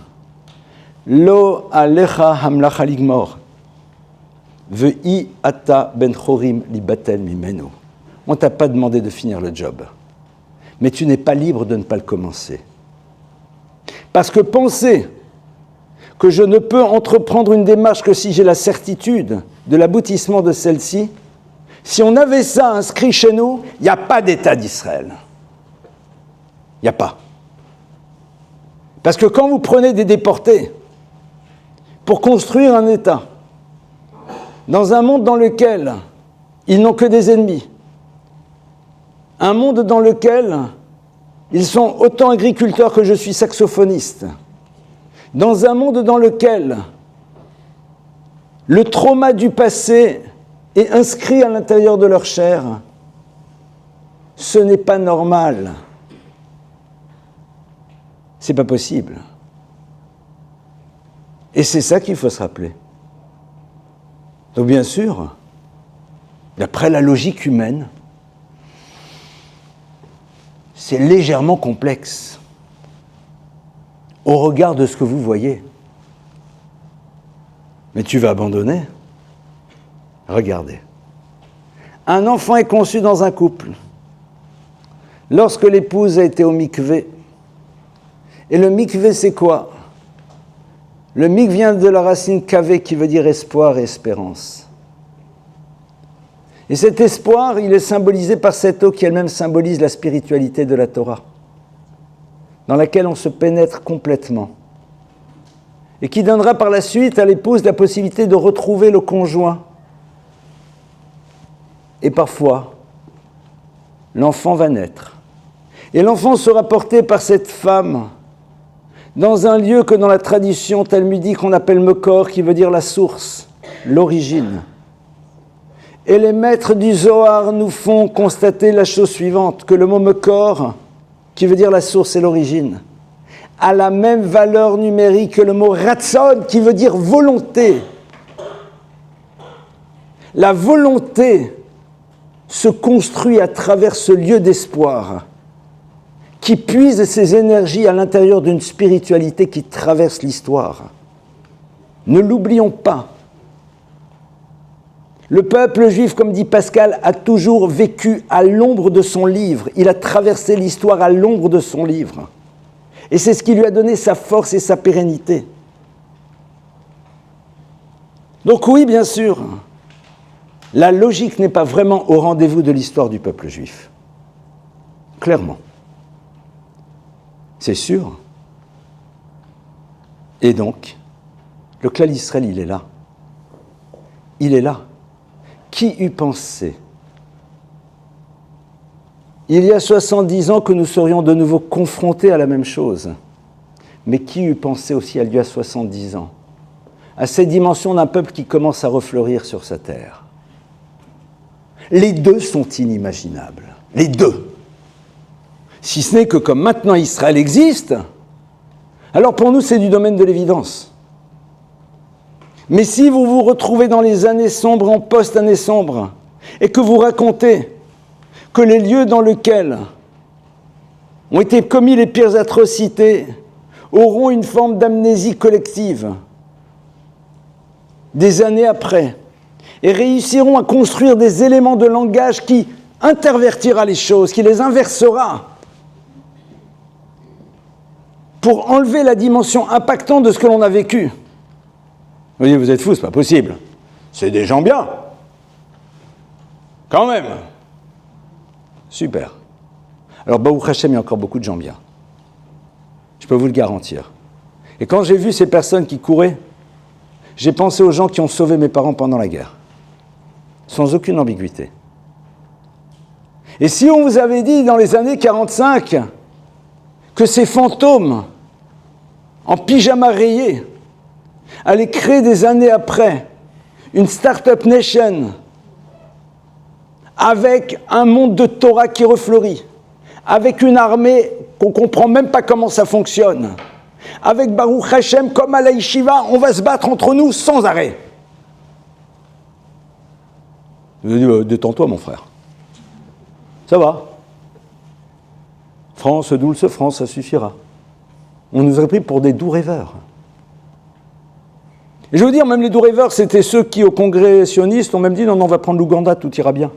Speaker 2: « Lo alecha hamlacha ligmor, ve'i ata ben chorim libatel mimenu » On ne t'a pas demandé de finir le job, mais tu n'es pas libre de ne pas le commencer. Parce que penser que je ne peux entreprendre une démarche que si j'ai la certitude de l'aboutissement de celle-ci, si on avait ça inscrit chez nous, il n'y a pas d'État d'Israël. Il n'y a pas. Parce que quand vous prenez des déportés pour construire un État, dans un monde dans lequel ils n'ont que des ennemis, un monde dans lequel ils sont autant agriculteurs que je suis saxophoniste, dans un monde dans lequel le trauma du passé est inscrit à l'intérieur de leur chair, ce n'est pas normal. C'est pas possible. Et c'est ça qu'il faut se rappeler. Donc bien sûr, d'après la logique humaine, c'est légèrement complexe au regard de ce que vous voyez. Mais tu vas abandonner ? Regardez. Un enfant est conçu dans un couple. Lorsque l'épouse a été au mikvé, et le mikvé, c'est quoi ? Le mik vient de la racine kavé qui veut dire espoir et espérance. Et cet espoir, il est symbolisé par cette eau qui elle-même symbolise la spiritualité de la Torah, dans laquelle on se pénètre complètement, et qui donnera par la suite à l'épouse la possibilité de retrouver le conjoint. Et parfois, l'enfant va naître. Et l'enfant sera porté par cette femme dans un lieu que dans la tradition talmudique on appelle Mekor, qui veut dire la source, l'origine. Et les maîtres du Zohar nous font constater la chose suivante, que le mot Mekor, qui veut dire la source et l'origine, a la même valeur numérique que le mot Ratzon, qui veut dire volonté. La volonté se construit à travers ce lieu d'espoir qui puise ses énergies à l'intérieur d'une spiritualité qui traverse l'histoire. Ne l'oublions pas. Le peuple juif, comme dit Pascal, a toujours vécu à l'ombre de son livre. Il a traversé l'histoire à l'ombre de son livre. Et c'est ce qui lui a donné sa force et sa pérennité. Donc oui, bien sûr, la logique n'est pas vraiment au rendez-vous de l'histoire du peuple juif. Clairement. C'est sûr. Et donc, le clan d'Israël, il est là. Il est là. Qui eût pensé, il y a 70 ans, que nous serions de nouveau confrontés à la même chose? Mais qui eût pensé aussi, il y a 70 ans, à cette dimension d'un peuple qui commence à refleurir sur sa terre? Les deux sont inimaginables. Les deux. Si ce n'est que comme maintenant Israël existe, alors pour nous c'est du domaine de l'évidence. Mais si vous vous retrouvez dans les années sombres, en post-années sombres, et que vous racontez que les lieux dans lesquels ont été commis les pires atrocités auront une forme d'amnésie collective des années après, et réussiront à construire des éléments de langage qui intervertira les choses, qui les inversera, pour enlever la dimension impactante de ce que l'on a vécu. Vous dites, vous êtes fous, c'est pas possible. C'est des gens bien. Quand même. Super. Alors, Baruch Hashem, il y a encore beaucoup de gens bien. Je peux vous le garantir. Et quand j'ai vu ces personnes qui couraient, j'ai pensé aux gens qui ont sauvé mes parents pendant la guerre. Sans aucune ambiguïté. Et si on vous avait dit dans les années 45 que ces fantômes en pyjama rayé allaient créer des années après une start-up nation avec un monde de Torah qui refleurit, avec une armée qu'on ne comprend même pas comment ça fonctionne, avec Baruch Hashem comme à la Yeshiva, on va se battre entre nous sans arrêt. Je lui ai dit, détends-toi mon frère. Ça va. France, douce France, ça suffira. On nous aurait pris pour des doux rêveurs. Et je veux dire, même les doux rêveurs, c'était ceux qui, au congrès sioniste, ont même dit, non, on va prendre l'Ouganda, tout ira bien.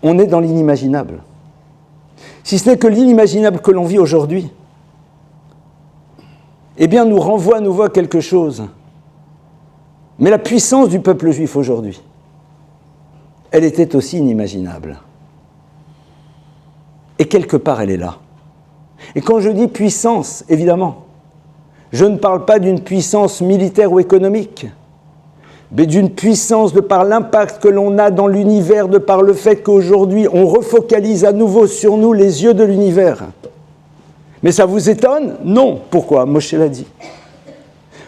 Speaker 2: On est dans l'inimaginable. Si ce n'est que l'inimaginable que l'on vit aujourd'hui, eh bien, nous renvoie à nouveau à quelque chose. Mais la puissance du peuple juif aujourd'hui, elle était aussi inimaginable. Et quelque part, elle est là. Et quand je dis puissance, évidemment, je ne parle pas d'une puissance militaire ou économique, mais d'une puissance de par l'impact que l'on a dans l'univers, de par le fait qu'aujourd'hui, on refocalise à nouveau sur nous les yeux de l'univers. Mais ça vous étonne? Non. Pourquoi? Moshe l'a dit.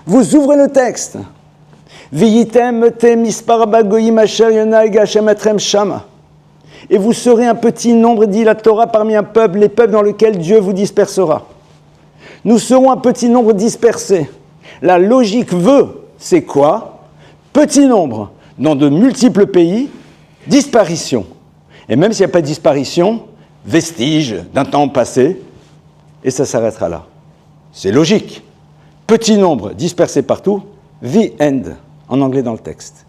Speaker 2: Vous ouvrez le texte. Viyitem te mispar bagoyim asher yonag Hashem etrem shama. Et vous serez un petit nombre, dit la Torah, parmi un peuple, les peuples dans lesquels Dieu vous dispersera. Nous serons un petit nombre dispersé. La logique veut, c'est quoi? Petit nombre, dans de multiples pays, disparition. Et même s'il n'y a pas de disparition, vestige d'un temps passé, et ça s'arrêtera là. C'est logique. Petit nombre dispersé partout, the end, en anglais dans le texte.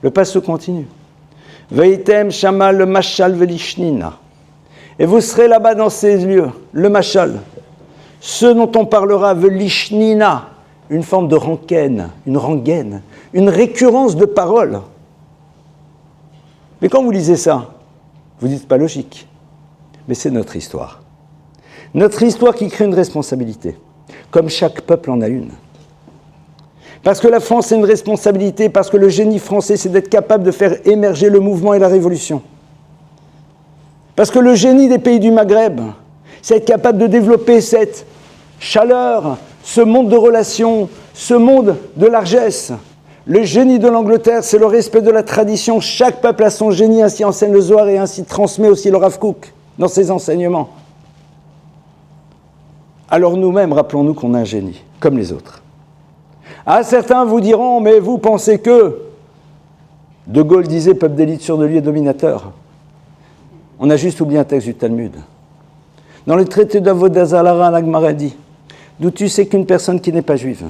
Speaker 2: Le passage continue. Veitem shama le mashal velishnina. Et vous serez là-bas dans ces lieux, le mashal. Ce dont on parlera, velishnina, une forme de rengaine, une récurrence de paroles. Mais quand vous lisez ça, vous dites pas logique. Mais c'est notre histoire. Notre histoire qui crée une responsabilité, comme chaque peuple en a une. Parce que la France a une responsabilité, parce que le génie français, c'est d'être capable de faire émerger le mouvement et la révolution. Parce que le génie des pays du Maghreb, c'est être capable de développer cette chaleur, ce monde de relations, ce monde de largesse. Le génie de l'Angleterre, c'est le respect de la tradition. Chaque peuple a son génie, ainsi enseigne le Zohar et ainsi transmet aussi le Rav Kook dans ses enseignements. Alors nous-mêmes, rappelons-nous qu'on a un génie, comme les autres. Ah, certains vous diront, mais vous pensez que De Gaulle disait, peuple d'élite sûr de lui et dominateur. On a juste oublié un texte du Talmud. Dans le traité d'Avodah Zarah, l'Agmara dit, d'où tu sais qu'une personne qui n'est pas juive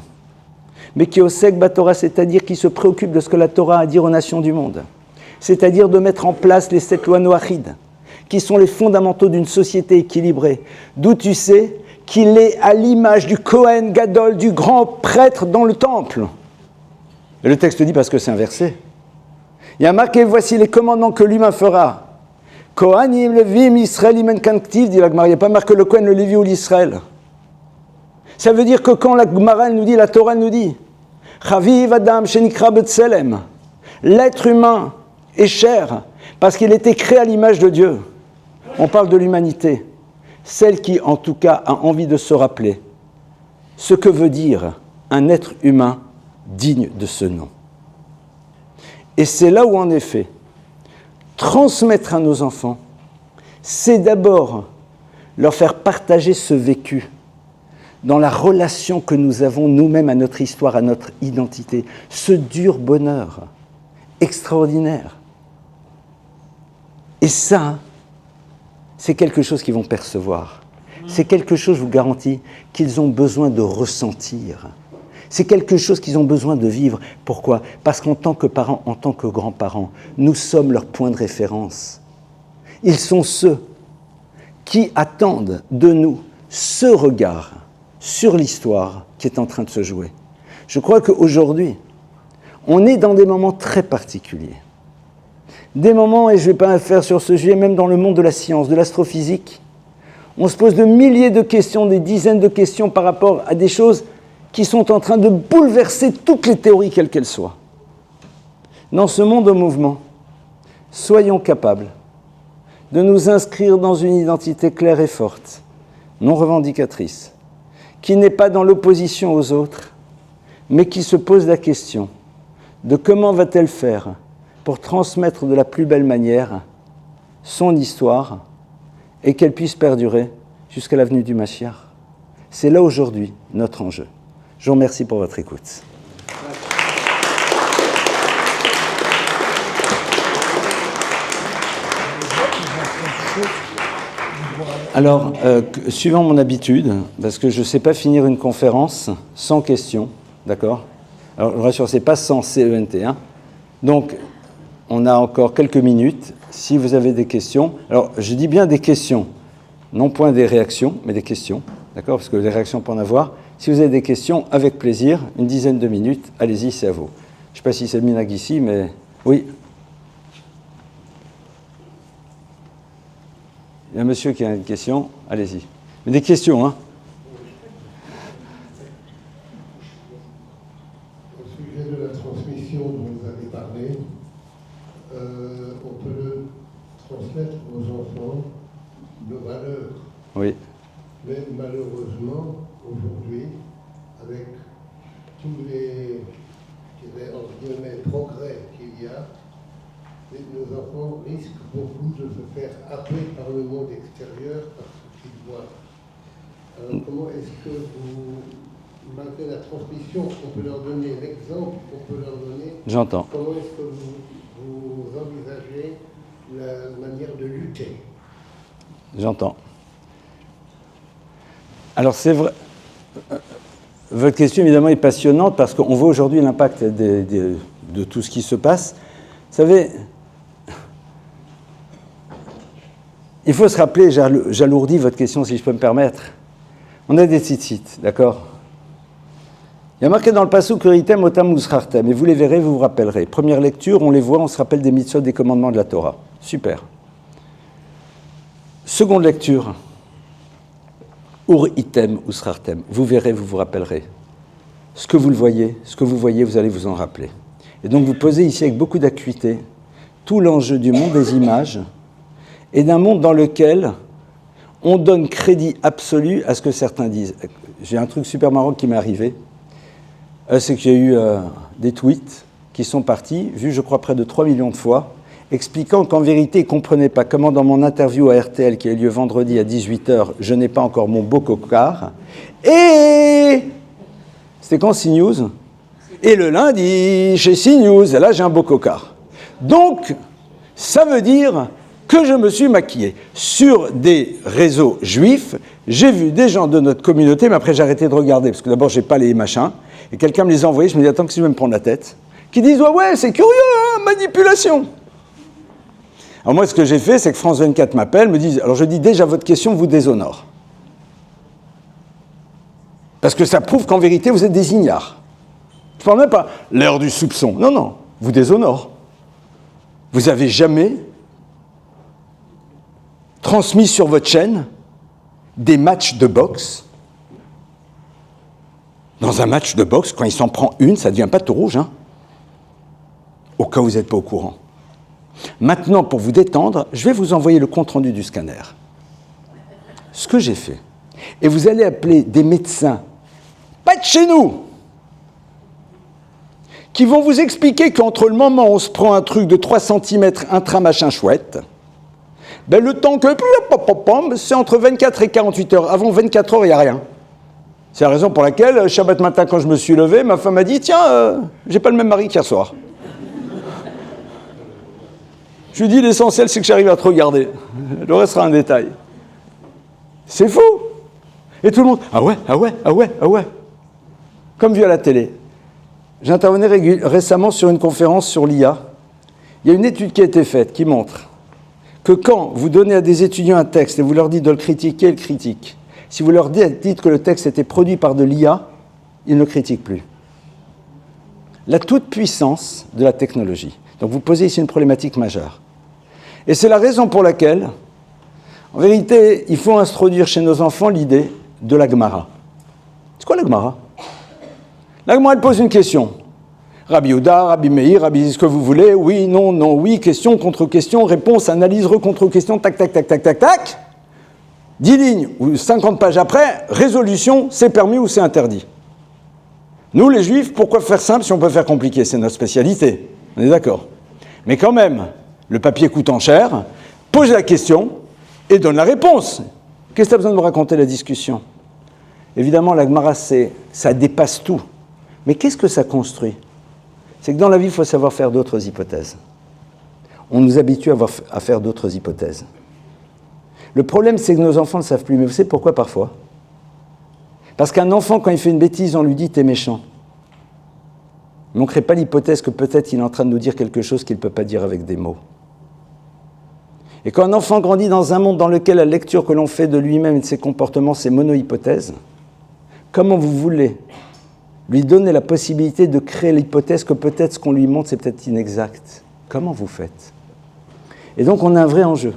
Speaker 2: mais qui osek batorah, c'est-à-dire qui se préoccupe de ce que la Torah a à dire aux nations du monde. C'est-à-dire de mettre en place les 7 lois noachides, qui sont les fondamentaux d'une société équilibrée. D'où tu sais qu'il est à l'image du Kohen Gadol, du grand prêtre dans le temple. Et le texte dit parce que c'est inversé. Il y a marqué, voici les commandements que l'humain fera. Kohanim, Levim, Israël, Imen Kanktiv, dit la Gemara. Il n'y a pas marqué le Kohen, le Lévi ou l'Israël. Ça veut dire que quand la Gemara nous dit, la Torah nous dit, Chaviv Adam Shenikra B'Tselem, l'être humain est cher parce qu'il était créé à l'image de Dieu. On parle de l'humanité, celle qui en tout cas a envie de se rappeler ce que veut dire un être humain digne de ce nom. Et c'est là où en effet, transmettre à nos enfants, c'est d'abord leur faire partager ce vécu dans la relation que nous avons nous-mêmes à notre histoire, à notre identité, ce dur bonheur extraordinaire. Et ça, c'est quelque chose qu'ils vont percevoir. C'est quelque chose, je vous garantis, qu'ils ont besoin de ressentir. C'est quelque chose qu'ils ont besoin de vivre. Pourquoi ? Parce qu'en tant que parents, en tant que grands-parents, nous sommes leur point de référence. Ils sont ceux qui attendent de nous ce regard sur l'histoire qui est en train de se jouer. Je crois qu'aujourd'hui, on est dans des moments très particuliers. Des moments, et je ne vais pas faire sur ce sujet, même dans le monde de la science, de l'astrophysique, on se pose de milliers de questions, des dizaines de questions par rapport à des choses qui sont en train de bouleverser toutes les théories, quelles qu'elles soient. Dans ce monde en mouvement, soyons capables de nous inscrire dans une identité claire et forte, non revendicatrice, qui n'est pas dans l'opposition aux autres, mais qui se pose la question de comment va-t-elle faire pour transmettre de la plus belle manière son histoire et qu'elle puisse perdurer jusqu'à la venue du Mashiach. C'est là aujourd'hui notre enjeu. Je vous remercie pour votre écoute. Alors, suivant mon habitude, parce que je ne sais pas finir une conférence sans questions, d'accord ? Alors, je vous rassure, ce n'est pas sans CENT, hein ? Donc, on a encore quelques minutes. Si vous avez des questions, alors je dis bien des questions, non point des réactions, mais des questions, d'accord ? Parce que des réactions, on peut en avoir. Si vous avez des questions, avec plaisir, une dizaine de minutes, allez-y, c'est à vous. Je ne sais pas si c'est le minag ici, mais oui. Il y a un monsieur qui a une question, allez-y. Mais des questions, hein ?
Speaker 3: Au sujet de la transmission dont vous avez parlé, on peut transmettre aux enfants nos valeurs.
Speaker 2: Oui.
Speaker 3: Mais malheureusement, aujourd'hui, avec tous les entre guillemets, progrès qu'il y a, nos enfants risquent beaucoup de se faire happer par le monde extérieur, par ce qu'ils voient. Alors comment est-ce que vous, malgré la transmission, on peut leur donner l'exemple, on peut leur donner...
Speaker 2: J'entends.
Speaker 3: Comment est-ce que vous envisagez la manière de lutter?
Speaker 2: J'entends. Alors c'est vrai, votre question évidemment est passionnante parce qu'on voit aujourd'hui l'impact de tout ce qui se passe. Vous savez, il faut se rappeler, j'alourdis votre question si je peux me permettre, on a des tzitzit, d'accord ? Il y a marqué dans le passouk Ritem otam uzchartem, et vous les verrez, vous vous rappellerez. Première lecture, on les voit, on se rappelle des mitzvot, des commandements de la Torah. Super. Seconde lecture, Ur item uzchartem, vous verrez, vous vous rappellerez. Ce que vous voyez, vous allez vous en rappeler. Et donc vous posez ici avec beaucoup d'acuité tout l'enjeu du monde des images et d'un monde dans lequel on donne crédit absolu à ce que certains disent. J'ai un truc super marrant qui m'est arrivé, c'est que j'ai eu des tweets qui sont partis, vus je crois près de 3 millions de fois, expliquant qu'en vérité ils ne comprenaient pas comment dans mon interview à RTL qui a eu lieu vendredi à 18h, je n'ai pas encore mon beau cocard, et c'était quand CNews ? Et le lundi, chez CNews, là j'ai un beau cocard. Donc, ça veut dire que je me suis maquillé. Sur des réseaux juifs, J'ai vu des gens de notre communauté, mais après j'ai arrêté de regarder, parce que d'abord j'ai pas les machins, et quelqu'un me les a envoyés, je me dis attends, que si je vais me prendre la tête, qui disent ouais, c'est curieux, hein, manipulation. Alors moi ce que j'ai fait, c'est que France 24 m'appelle, me dit, alors je dis déjà votre question vous déshonore. Parce que ça prouve qu'en vérité vous êtes des ignares. Je ne parle même pas l'heure du soupçon, non, vous déshonore. Vous n'avez jamais transmis sur votre chaîne des matchs de boxe. Dans un match de boxe, quand il s'en prend une, ça ne devient pas tout rouge, hein. Au cas où vous n'êtes pas au courant. Maintenant, pour vous détendre, je vais vous envoyer le compte-rendu du scanner. Ce que j'ai fait. Et vous allez appeler des médecins, pas de chez nous, qui vont vous expliquer qu'entre le moment où on se prend un truc de 3 cm intra-machin chouette, ben le temps que... c'est entre 24 et 48 heures. Avant 24 heures, il n'y a rien. C'est la raison pour laquelle, Shabbat matin, quand je me suis levé, ma femme m'a dit « Tiens, j'ai pas le même mari qu'hier soir. » Je lui dis « L'essentiel, c'est que j'arrive à te regarder. Le reste sera un détail. » C'est fou. Et tout le monde « Ah ouais. » Comme vu à la télé. J'intervenais récemment sur une conférence sur l'IA. Il y a une étude qui a été faite qui montre que quand vous donnez à des étudiants un texte et vous leur dites de le critiquer, ils le critiquent. Si vous leur dites que le texte était produit par de l'IA, ils ne critiquent plus. La toute-puissance de la technologie. Donc vous posez ici une problématique majeure. Et c'est la raison pour laquelle, en vérité, il faut introduire chez nos enfants l'idée de la Gemara. C'est quoi la Gemara ? La Gemara, elle pose une question. Rabbi Yehuda, Rabbi Meir, Rabbi ce que vous voulez, oui, non, non, oui, question, contre-question, réponse, analyse, contre-question, tac, tac, tac, tac, tac, tac. 10 lignes ou 50 pages après, résolution, c'est permis ou c'est interdit. Nous, les Juifs, pourquoi faire simple si on peut faire compliqué ? C'est notre spécialité, on est d'accord. Mais quand même, le papier coûtant cher, pose la question et donne la réponse. Qu'est-ce que tu as besoin de me raconter la discussion ? Évidemment, la Gemara, ça dépasse tout. Mais qu'est-ce que ça construit ? C'est que dans la vie, il faut savoir faire d'autres hypothèses. On nous habitue à faire d'autres hypothèses. Le problème, c'est que nos enfants ne savent plus. Mais vous savez pourquoi parfois ? Parce qu'un enfant, quand il fait une bêtise, on lui dit « t'es méchant ». Mais on ne crée pas l'hypothèse que peut-être il est en train de nous dire quelque chose qu'il ne peut pas dire avec des mots. Et quand un enfant grandit dans un monde dans lequel la lecture que l'on fait de lui-même et de ses comportements, c'est mono-hypothèse, comment vous voulez lui donner la possibilité de créer l'hypothèse que peut-être ce qu'on lui montre, c'est peut-être inexact. Comment vous faites ? Et donc on a un vrai enjeu,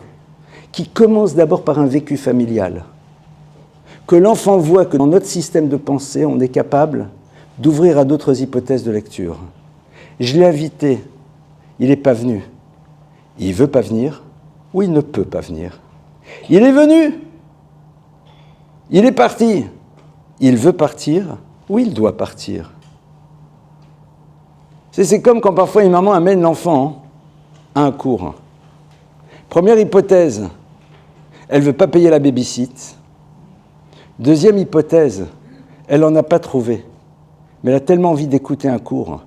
Speaker 2: qui commence d'abord par un vécu familial. Que l'enfant voit que dans notre système de pensée, on est capable d'ouvrir à d'autres hypothèses de lecture. Je l'ai invité, il n'est pas venu. Il ne veut pas venir ou il ne peut pas venir. Il est venu, il est parti. Il veut partir ou il doit partir. C'est comme quand parfois une maman amène l'enfant à un cours. Première hypothèse, elle ne veut pas payer la baby-sit. Deuxième hypothèse, elle n'en a pas trouvé. Mais elle a tellement envie d'écouter un cours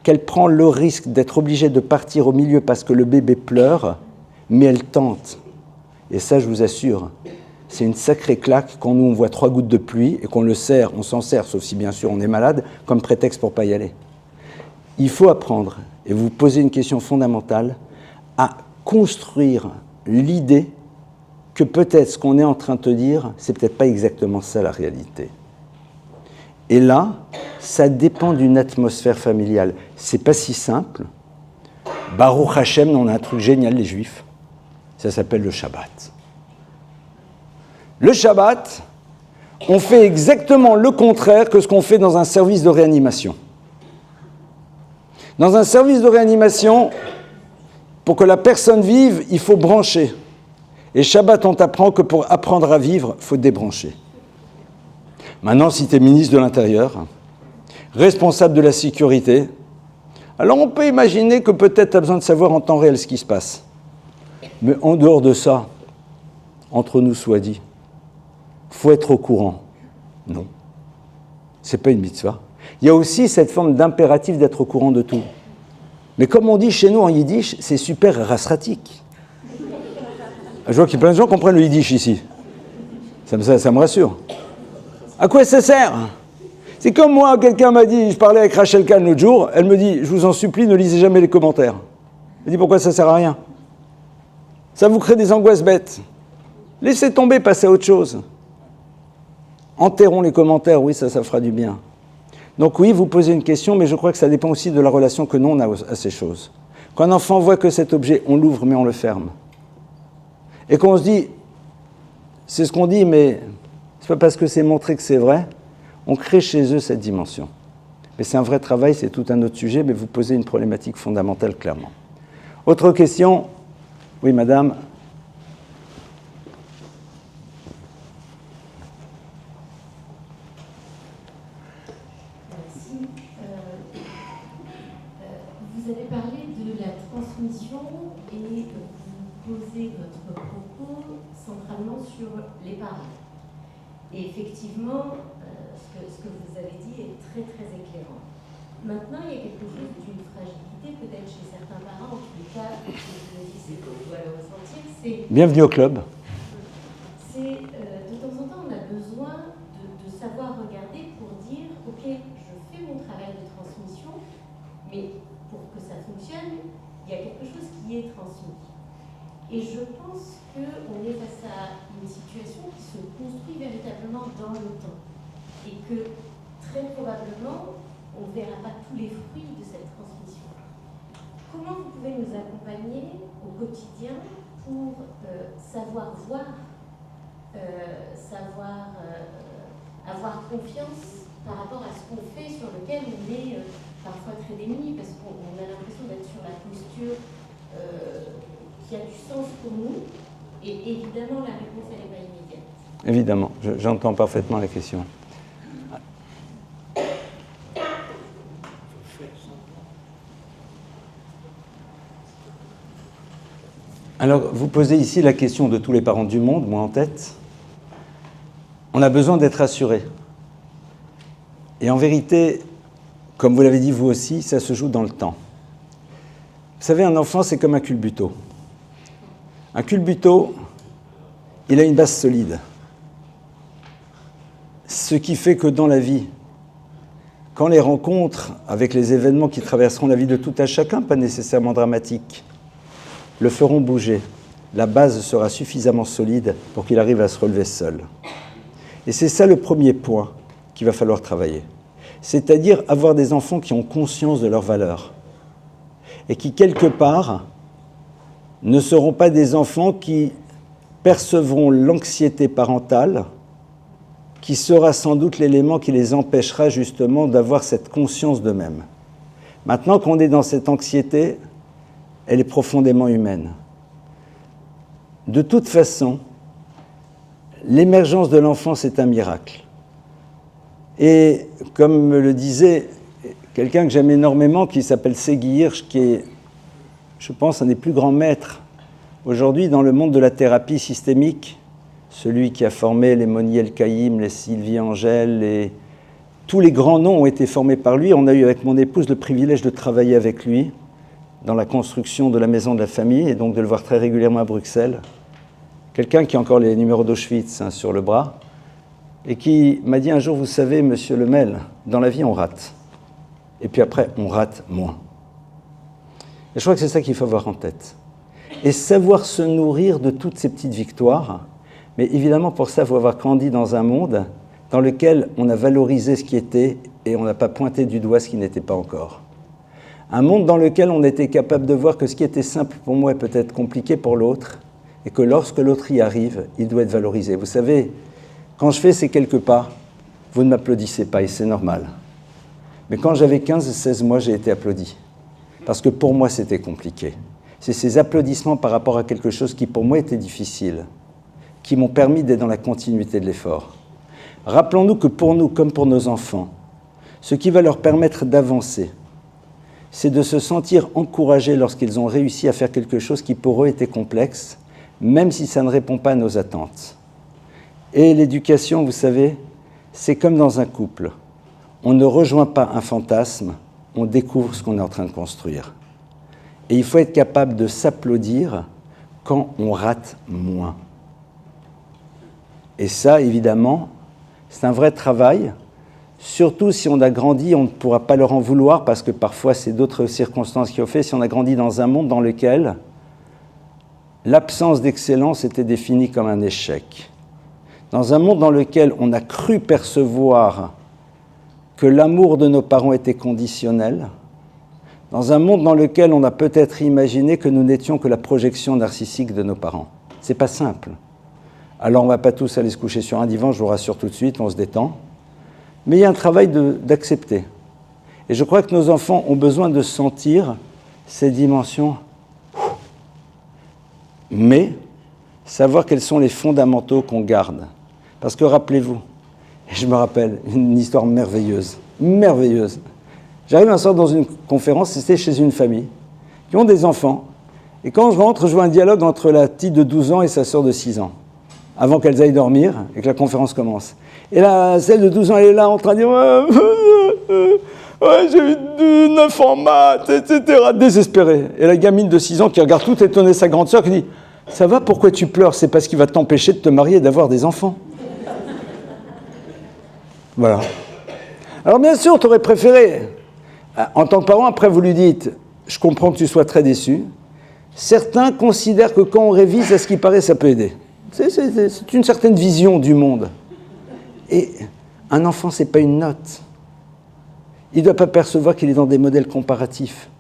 Speaker 2: qu'elle prend le risque d'être obligée de partir au milieu parce que le bébé pleure, mais elle tente. Et ça, je vous assure, c'est une sacrée claque quand nous, on voit 3 gouttes de pluie et qu'on le sert, on s'en sert, sauf si bien sûr on est malade, comme prétexte pour ne pas y aller. Il faut apprendre, et vous posez une question fondamentale, à construire l'idée que peut-être ce qu'on est en train de te dire, c'est peut-être pas exactement ça la réalité. Et là, ça dépend d'une atmosphère familiale. C'est pas si simple. Baruch Hashem, on a un truc génial, les Juifs. Ça s'appelle le Shabbat. Le Shabbat, on fait exactement le contraire que ce qu'on fait dans un service de réanimation. Dans un service de réanimation, pour que la personne vive, il faut brancher. Et Shabbat, on t'apprend que pour apprendre à vivre, il faut débrancher. Maintenant, si tu es ministre de l'Intérieur, responsable de la sécurité, alors on peut imaginer que peut-être tu as besoin de savoir en temps réel ce qui se passe. Mais en dehors de ça, entre nous soit dit, il faut être au courant. Non. Ce n'est pas une mitzvah. Il y a aussi cette forme d'impératif d'être au courant de tout. Mais comme on dit chez nous en yiddish, c'est super rasratique. Je vois qu'il y a plein de gens qui comprennent le yiddish ici. Ça me rassure. À quoi ça sert? C'est comme moi, quelqu'un m'a dit, je parlais avec Rachel Kahn l'autre jour, elle me dit, je vous en supplie, ne lisez jamais les commentaires. Elle dit, pourquoi ça sert à rien? Ça vous crée des angoisses bêtes. Laissez tomber, passez à autre chose. Enterrons les commentaires, oui, ça fera du bien. Donc oui, vous posez une question, mais je crois que ça dépend aussi de la relation que nous, on a à ces choses. Quand un enfant voit que cet objet, on l'ouvre, mais on le ferme. Et qu'on se dit, c'est ce qu'on dit, mais c'est pas parce que c'est montré que c'est vrai, on crée chez eux cette dimension. Mais c'est un vrai travail, c'est tout un autre sujet, mais vous posez une problématique fondamentale, clairement. Autre question? Oui, madame.
Speaker 4: Merci. Vous avez parlé de la transmission et vous posez votre propos centralement sur les parents. Et effectivement, ce que vous avez dit est très très éclairant. Maintenant, il y a quelque chose d'une fragilité, peut-être chez certains parents, en tous les cas, je me dis, c'est qu'on doit le ressentir, c'est...
Speaker 2: Bienvenue au club.
Speaker 4: C'est, de temps en temps, on a besoin de savoir regarder pour dire, ok, je fais mon travail de transmission, mais pour que ça fonctionne, il y a quelque chose qui est transmis. Et je pense qu'on est face à une situation qui se construit véritablement dans le temps. Et que, très probablement, on ne verra pas tous les fruits de cette transmission. Comment vous pouvez nous accompagner au quotidien pour savoir voir, avoir confiance par rapport à ce qu'on fait, sur lequel on est parfois très démunis, parce qu'on a l'impression d'être sur la posture qui a du sens pour nous, et évidemment la réponse elle n'est pas immédiate.
Speaker 2: Évidemment, j'entends parfaitement la question. Alors, vous posez ici la question de tous les parents du monde, moi en tête. On a besoin d'être assurés. Et en vérité, comme vous l'avez dit vous aussi, ça se joue dans le temps. Vous savez, un enfant, c'est comme un culbuto. Un culbuto, il a une base solide. Ce qui fait que dans la vie, quand les rencontres avec les événements qui traverseront la vie de tout un chacun, pas nécessairement dramatiques, le feront bouger, la base sera suffisamment solide pour qu'il arrive à se relever seul. Et c'est ça le premier point qu'il va falloir travailler. C'est-à-dire avoir des enfants qui ont conscience de leurs valeurs et qui, quelque part, ne seront pas des enfants qui percevront l'anxiété parentale, qui sera sans doute l'élément qui les empêchera justement d'avoir cette conscience d'eux-mêmes. Maintenant qu'on est dans cette anxiété, elle est profondément humaine. De toute façon, l'émergence de l'enfant, c'est un miracle. Et comme me le disait quelqu'un que j'aime énormément, qui s'appelle Segui Hirsch, qui est, je pense, un des plus grands maîtres aujourd'hui dans le monde de la thérapie systémique, celui qui a formé les Moni El-Kaïm, les Sylvie Angèle, tous les grands noms ont été formés par lui. On a eu avec mon épouse le privilège de travailler avec lui dans la construction de la maison de la famille, et donc de le voir très régulièrement à Bruxelles. Quelqu'un qui a encore les numéros d'Auschwitz sur le bras, et qui m'a dit un jour, vous savez, monsieur Lemel, dans la vie on rate, et puis après on rate moins. Et je crois que c'est ça qu'il faut avoir en tête. Et savoir se nourrir de toutes ces petites victoires, mais évidemment pour ça il faut avoir grandi dans un monde dans lequel on a valorisé ce qui était, et on n'a pas pointé du doigt ce qui n'était pas encore. Un monde dans lequel on était capable de voir que ce qui était simple pour moi est peut-être compliqué pour l'autre, et que lorsque l'autre y arrive, il doit être valorisé. Vous savez, quand je fais ces quelques pas, vous ne m'applaudissez pas, et c'est normal. Mais quand j'avais 15 et 16 mois, j'ai été applaudi. Parce que pour moi, c'était compliqué. C'est ces applaudissements par rapport à quelque chose qui pour moi était difficile, qui m'ont permis d'être dans la continuité de l'effort. Rappelons-nous que pour nous, comme pour nos enfants, ce qui va leur permettre d'avancer, c'est de se sentir encouragés lorsqu'ils ont réussi à faire quelque chose qui pour eux était complexe, même si ça ne répond pas à nos attentes. Et l'éducation, vous savez, c'est comme dans un couple. On ne rejoint pas un fantasme, on découvre ce qu'on est en train de construire. Et il faut être capable de s'applaudir quand on rate moins. Et ça, évidemment, c'est un vrai travail. Surtout si on a grandi, on ne pourra pas leur en vouloir, parce que parfois c'est d'autres circonstances qui ont fait, si on a grandi dans un monde dans lequel l'absence d'excellence était définie comme un échec. Dans un monde dans lequel on a cru percevoir que l'amour de nos parents était conditionnel, dans un monde dans lequel on a peut-être imaginé que nous n'étions que la projection narcissique de nos parents. C'est pas simple. Alors on ne va pas tous aller se coucher sur un divan, je vous rassure tout de suite, on se détend. Mais il y a un travail d'accepter. Et je crois que nos enfants ont besoin de sentir ces dimensions. Mais savoir quels sont les fondamentaux qu'on garde. Parce que rappelez-vous, et je me rappelle une histoire merveilleuse, merveilleuse. J'arrive un soir dans une conférence, c'était chez une famille, qui ont des enfants. Et quand je rentre, je vois un dialogue entre la petite de 12 ans et sa sœur de 6 ans, avant qu'elles aillent dormir et que la conférence commence. Et là, celle de 12 ans, elle est là en train de dire ouais, j'ai eu 9 en maths, etc. Désespérée. Et la gamine de 6 ans qui regarde tout étonnée sa grande sœur qui dit ça va, pourquoi tu pleures? C'est parce qu'il va t'empêcher de te marier et d'avoir des enfants. Voilà. Alors bien sûr, tu aurais préféré, en tant que parent, après vous lui dites je comprends que tu sois très déçu. Certains considèrent que quand on révise, à ce qui paraît, ça peut aider. C'est une certaine vision du monde. Et un enfant, ce n'est pas une note. Il ne doit pas percevoir qu'il est dans des modèles comparatifs.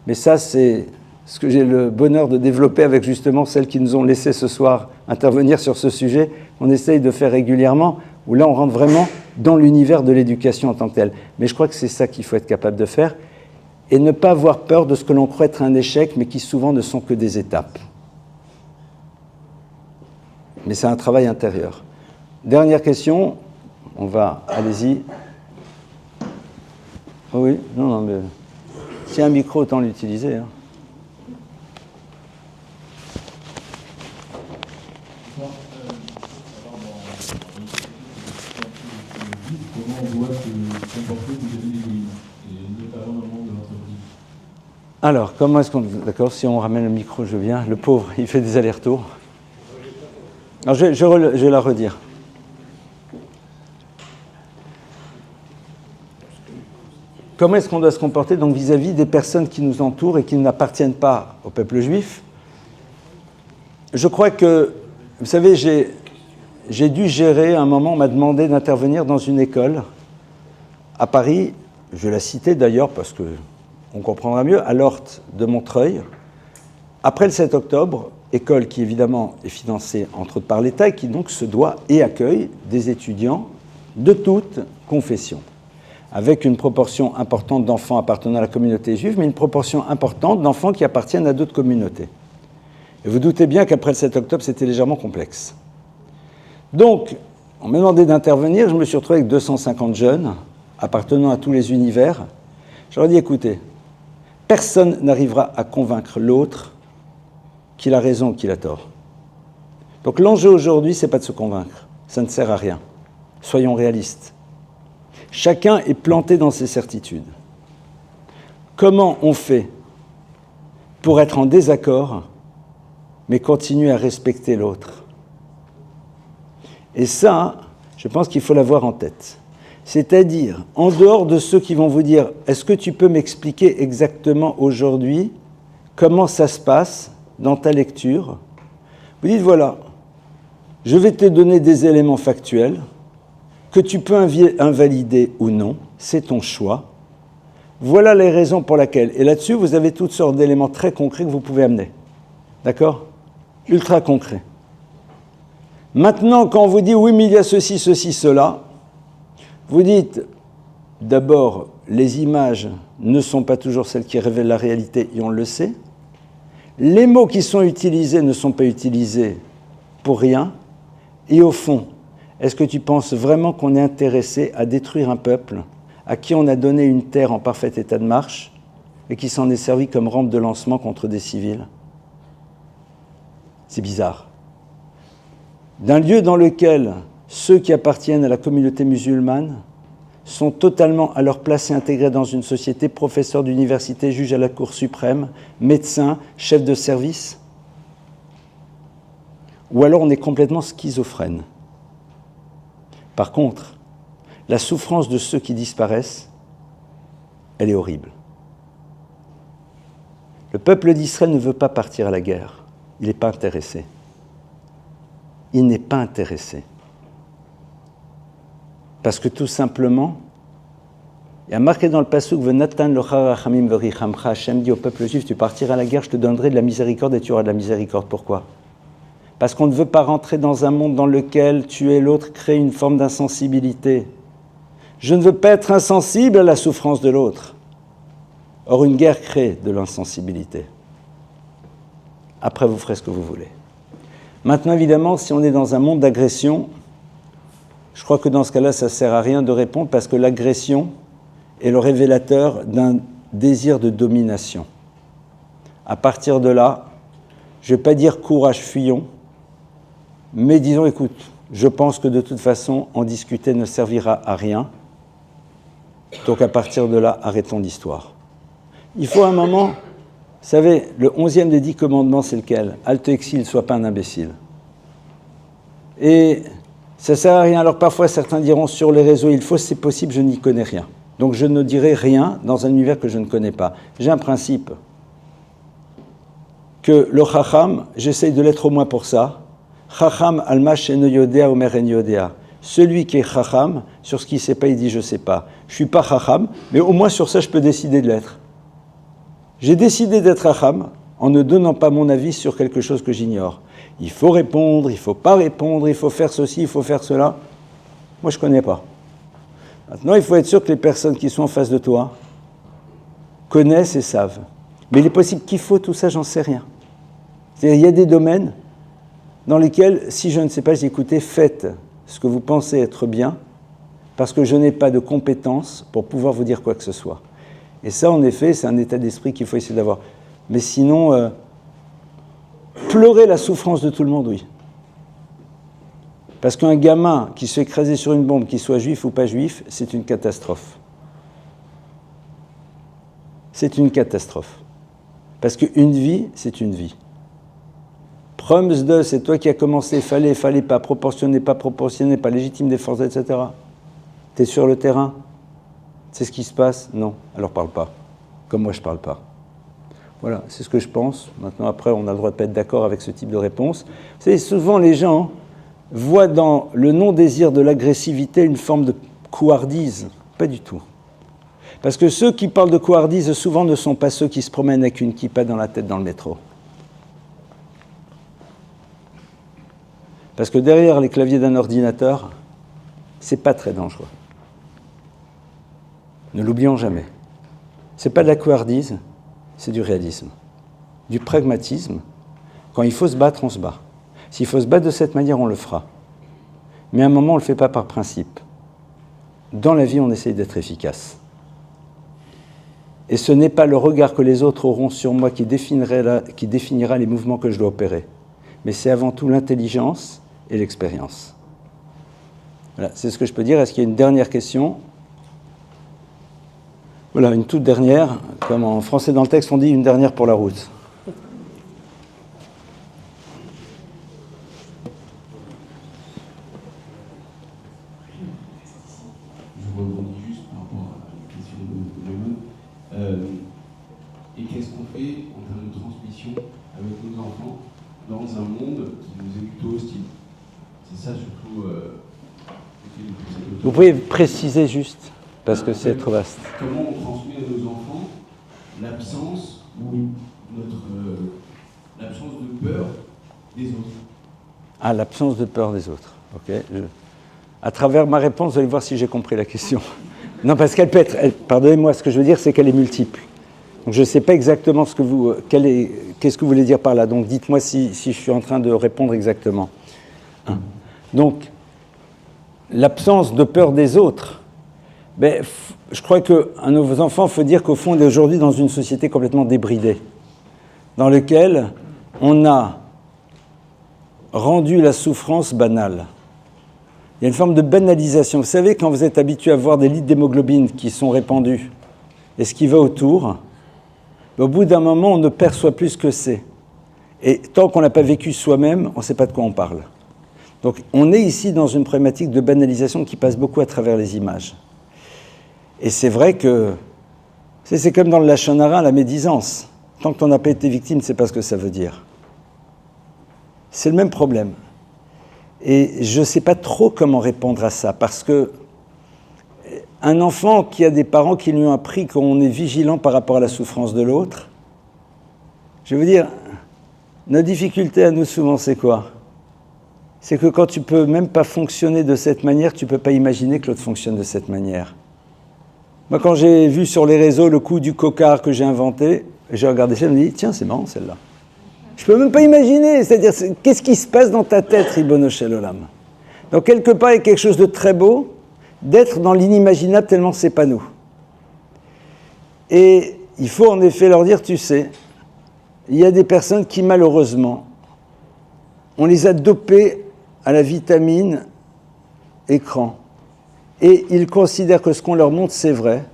Speaker 2: Mais ça, c'est ce que j'ai le bonheur de développer avec justement celles qui nous ont laissé ce soir intervenir sur ce sujet. On essaye de faire régulièrement, où là, on rentre vraiment dans l'univers de l'éducation en tant que telle. Mais je crois que c'est ça qu'il faut être capable de faire. Et ne pas avoir peur de ce que l'on croit être un échec, mais qui souvent ne sont que des étapes. Mais c'est un travail intérieur. Dernière question. On va, allez-y. Oh oui, non, mais s'il y a un micro, autant l'utiliser. Hein.
Speaker 5: Comment on doit se comporter vis-à-vis des lignes, et notamment dans le monde de l'entreprise?
Speaker 2: Alors, comment est-ce qu'on... D'accord, si on ramène le micro, je viens. Le pauvre, il fait des allers-retours. Alors, je vais la redire. Comment est-ce qu'on doit se comporter donc vis-à-vis des personnes qui nous entourent et qui n'appartiennent pas au peuple juif? Je crois que, vous savez, j'ai dû gérer, à un moment, on m'a demandé d'intervenir dans une école à Paris, je vais la citer d'ailleurs parce qu'on comprendra mieux, à l'Horte de Montreuil. Après le 7 octobre, école qui évidemment est financée entre autres par l'État et qui donc se doit et accueille des étudiants de toutes confessions, avec une proportion importante d'enfants appartenant à la communauté juive, mais une proportion importante d'enfants qui appartiennent à d'autres communautés. Et vous doutez bien qu'après le 7 octobre, c'était légèrement complexe. Donc, on m'a demandé d'intervenir, je me suis retrouvé avec 250 jeunes, appartenant à tous les univers. Je leur ai dit, écoutez, personne n'arrivera à convaincre l'autre qu'il a raison ou qu'il a tort. Donc l'enjeu aujourd'hui, ce n'est pas de se convaincre, ça ne sert à rien. Soyons réalistes. Chacun est planté dans ses certitudes. Comment on fait pour être en désaccord, mais continuer à respecter l'autre? Et ça, je pense qu'il faut l'avoir en tête. C'est-à-dire, en dehors de ceux qui vont vous dire « Est-ce que tu peux m'expliquer exactement aujourd'hui comment ça se passe dans ta lecture ?» Vous dites « Voilà, je vais te donner des éléments factuels que tu peux invalider ou non, c'est ton choix. Voilà les raisons pour lesquelles. » Et là-dessus, vous avez toutes sortes d'éléments très concrets que vous pouvez amener. D'accord ? Ultra concrets. Maintenant, quand on vous dit « Oui, mais il y a ceci, ceci, cela », vous dites, d'abord, les images ne sont pas toujours celles qui révèlent la réalité, et on le sait. Les mots qui sont utilisés ne sont pas utilisés pour rien. Et au fond, est-ce que tu penses vraiment qu'on est intéressé à détruire un peuple à qui on a donné une terre en parfait état de marche et qui s'en est servi comme rampe de lancement contre des civils? C'est bizarre. D'un lieu dans lequel ceux qui appartiennent à la communauté musulmane sont totalement à leur place et intégrés dans une société, professeurs d'université, juges à la Cour suprême, médecins, chefs de service. Ou alors on est complètement schizophrène. Par contre, la souffrance de ceux qui disparaissent, elle est horrible. Le peuple d'Israël ne veut pas partir à la guerre. Il n'est pas intéressé. Il n'est pas intéressé. Parce que tout simplement, il y a marqué dans le passouk, Venatan locha rachamim verichamcha, Hachem dit au peuple juif, tu partiras à la guerre, je te donnerai de la miséricorde et tu auras de la miséricorde. Pourquoi ? Parce qu'on ne veut pas rentrer dans un monde dans lequel tuer l'autre crée une forme d'insensibilité. Je ne veux pas être insensible à la souffrance de l'autre. Or, une guerre crée de l'insensibilité. Après, vous ferez ce que vous voulez. Maintenant, évidemment, si on est dans un monde d'agression, je crois que dans ce cas-là, ça ne sert à rien de répondre parce que l'agression est le révélateur d'un désir de domination. À partir de là, je ne vais pas dire courage, fuyons, mais disons, écoute, je pense que de toute façon, en discuter ne servira à rien. Donc à partir de là, arrêtons l'histoire. Il faut un moment, vous savez, le 11e des 10 commandements, c'est lequel ? Halte exil, sois pas un imbécile. Et ça ne sert à rien. Alors parfois, certains diront sur les réseaux, il faut, c'est possible, je n'y connais rien. Donc je ne dirai rien dans un univers que je ne connais pas. J'ai un principe, que le chacham, j'essaye de l'être au moins pour ça. Chacham alma sheno yodea omer en yodea. Celui qui est chacham, sur ce qu'il ne sait pas, il dit je ne sais pas. Je ne suis pas chacham, mais au moins sur ça, je peux décider de l'être. J'ai décidé d'être chacham en ne donnant pas mon avis sur quelque chose que j'ignore. Il faut répondre, il ne faut pas répondre, il faut faire ceci, il faut faire cela. Moi, je ne connais pas. Maintenant, il faut être sûr que les personnes qui sont en face de toi connaissent et savent. Mais il est possible qu'il faut tout ça, j'en sais rien. C'est-à-dire, il y a des domaines dans lesquels, si je ne sais pas, j'ai écouté, faites ce que vous pensez être bien, parce que je n'ai pas de compétences pour pouvoir vous dire quoi que ce soit. Et ça, en effet, c'est un état d'esprit qu'il faut essayer d'avoir. Mais sinon, pleurer la souffrance de tout le monde, oui. Parce qu'un gamin qui se fait écraser sur une bombe, qu'il soit juif ou pas juif, c'est une catastrophe. C'est une catastrophe. Parce qu'une vie, c'est une vie. Proms de, c'est toi qui as commencé, fallait pas, proportionné, pas légitime des forces, etc. T'es sur le terrain, c'est ce qui se passe ? Non, alors parle pas. Comme moi, je parle pas. Voilà, c'est ce que je pense. Maintenant, après, on a le droit de pas être d'accord avec ce type de réponse. Vous savez, souvent, les gens voient dans le non-désir de l'agressivité une forme de couardise. Pas du tout. Parce que ceux qui parlent de couardise, souvent, ne sont pas ceux qui se promènent avec une kippa dans la tête dans le métro. Parce que derrière les claviers d'un ordinateur, c'est pas très dangereux. Ne l'oublions jamais. C'est pas de la couardise, c'est du réalisme, du pragmatisme. Quand il faut se battre, on se bat. S'il faut se battre de cette manière, on le fera. Mais à un moment, on ne le fait pas par principe. Dans la vie, on essaye d'être efficace. Et ce n'est pas le regard que les autres auront sur moi qui définira les mouvements que je dois opérer. Mais c'est avant tout l'intelligence et l'expérience. Voilà, c'est ce que je peux dire. Est-ce qu'il y a une dernière question ? Voilà, une toute dernière. Comme en français dans le texte, on dit une dernière pour la route.
Speaker 5: Je rebondis juste par rapport à la question de Raymond. Et qu'est-ce qu'on fait en termes de transmission avec nos enfants dans un monde qui nous est plutôt hostile ? C'est ça surtout.
Speaker 2: Vous pouvez préciser juste, parce que c'est trop vaste.
Speaker 5: Comment on transmet à nos enfants l'absence ou l'absence de peur des autres ?
Speaker 2: Ah, l'absence de peur des autres. Ok. À travers ma réponse, vous allez voir si j'ai compris la question. Non, parce qu'elle peut être. Pardonnez-moi, ce que je veux dire, c'est qu'elle est multiple. Donc, je ne sais pas exactement ce que vous. Qu'est-ce que vous voulez dire par là. Donc, dites-moi si je suis en train de répondre exactement. Donc, l'absence de peur des autres. Ben, je crois qu'à nos enfants, il faut dire qu'au fond, on est aujourd'hui dans une société complètement débridée, dans laquelle on a rendu la souffrance banale. Il y a une forme de banalisation. Vous savez, quand vous êtes habitué à voir des litres d'hémoglobine qui sont répandus, et ce qui va autour, au bout d'un moment, on ne perçoit plus ce que c'est. Et tant qu'on n'a pas vécu soi-même, on ne sait pas de quoi on parle. Donc on est ici dans une problématique de banalisation qui passe beaucoup à travers les images. Et c'est vrai que c'est comme dans le Lachon Hara, la médisance. Tant que tu n'as pas été victime, c'est pas ce que ça veut dire. C'est le même problème. Et je ne sais pas trop comment répondre à ça, parce que un enfant qui a des parents qui lui ont appris qu'on est vigilant par rapport à la souffrance de l'autre, je veux dire, notre difficulté à nous souvent, c'est quoi? C'est que quand tu ne peux même pas fonctionner de cette manière, tu ne peux pas imaginer que l'autre fonctionne de cette manière. Moi, quand j'ai vu sur les réseaux le coup du cocard que j'ai inventé, j'ai regardé ça et je me dis, tiens, c'est marrant celle-là. Je ne peux même pas imaginer, c'est-à-dire, qu'est-ce qui se passe dans ta tête, Ribono Shel Olam? Donc, quelque part, il y a quelque chose de très beau, d'être dans l'inimaginable tellement c'est pas nous. Et il faut en effet leur dire, tu sais, il y a des personnes qui, malheureusement, on les a dopées à la vitamine écran. Et ils considèrent que ce qu'on leur montre, c'est vrai.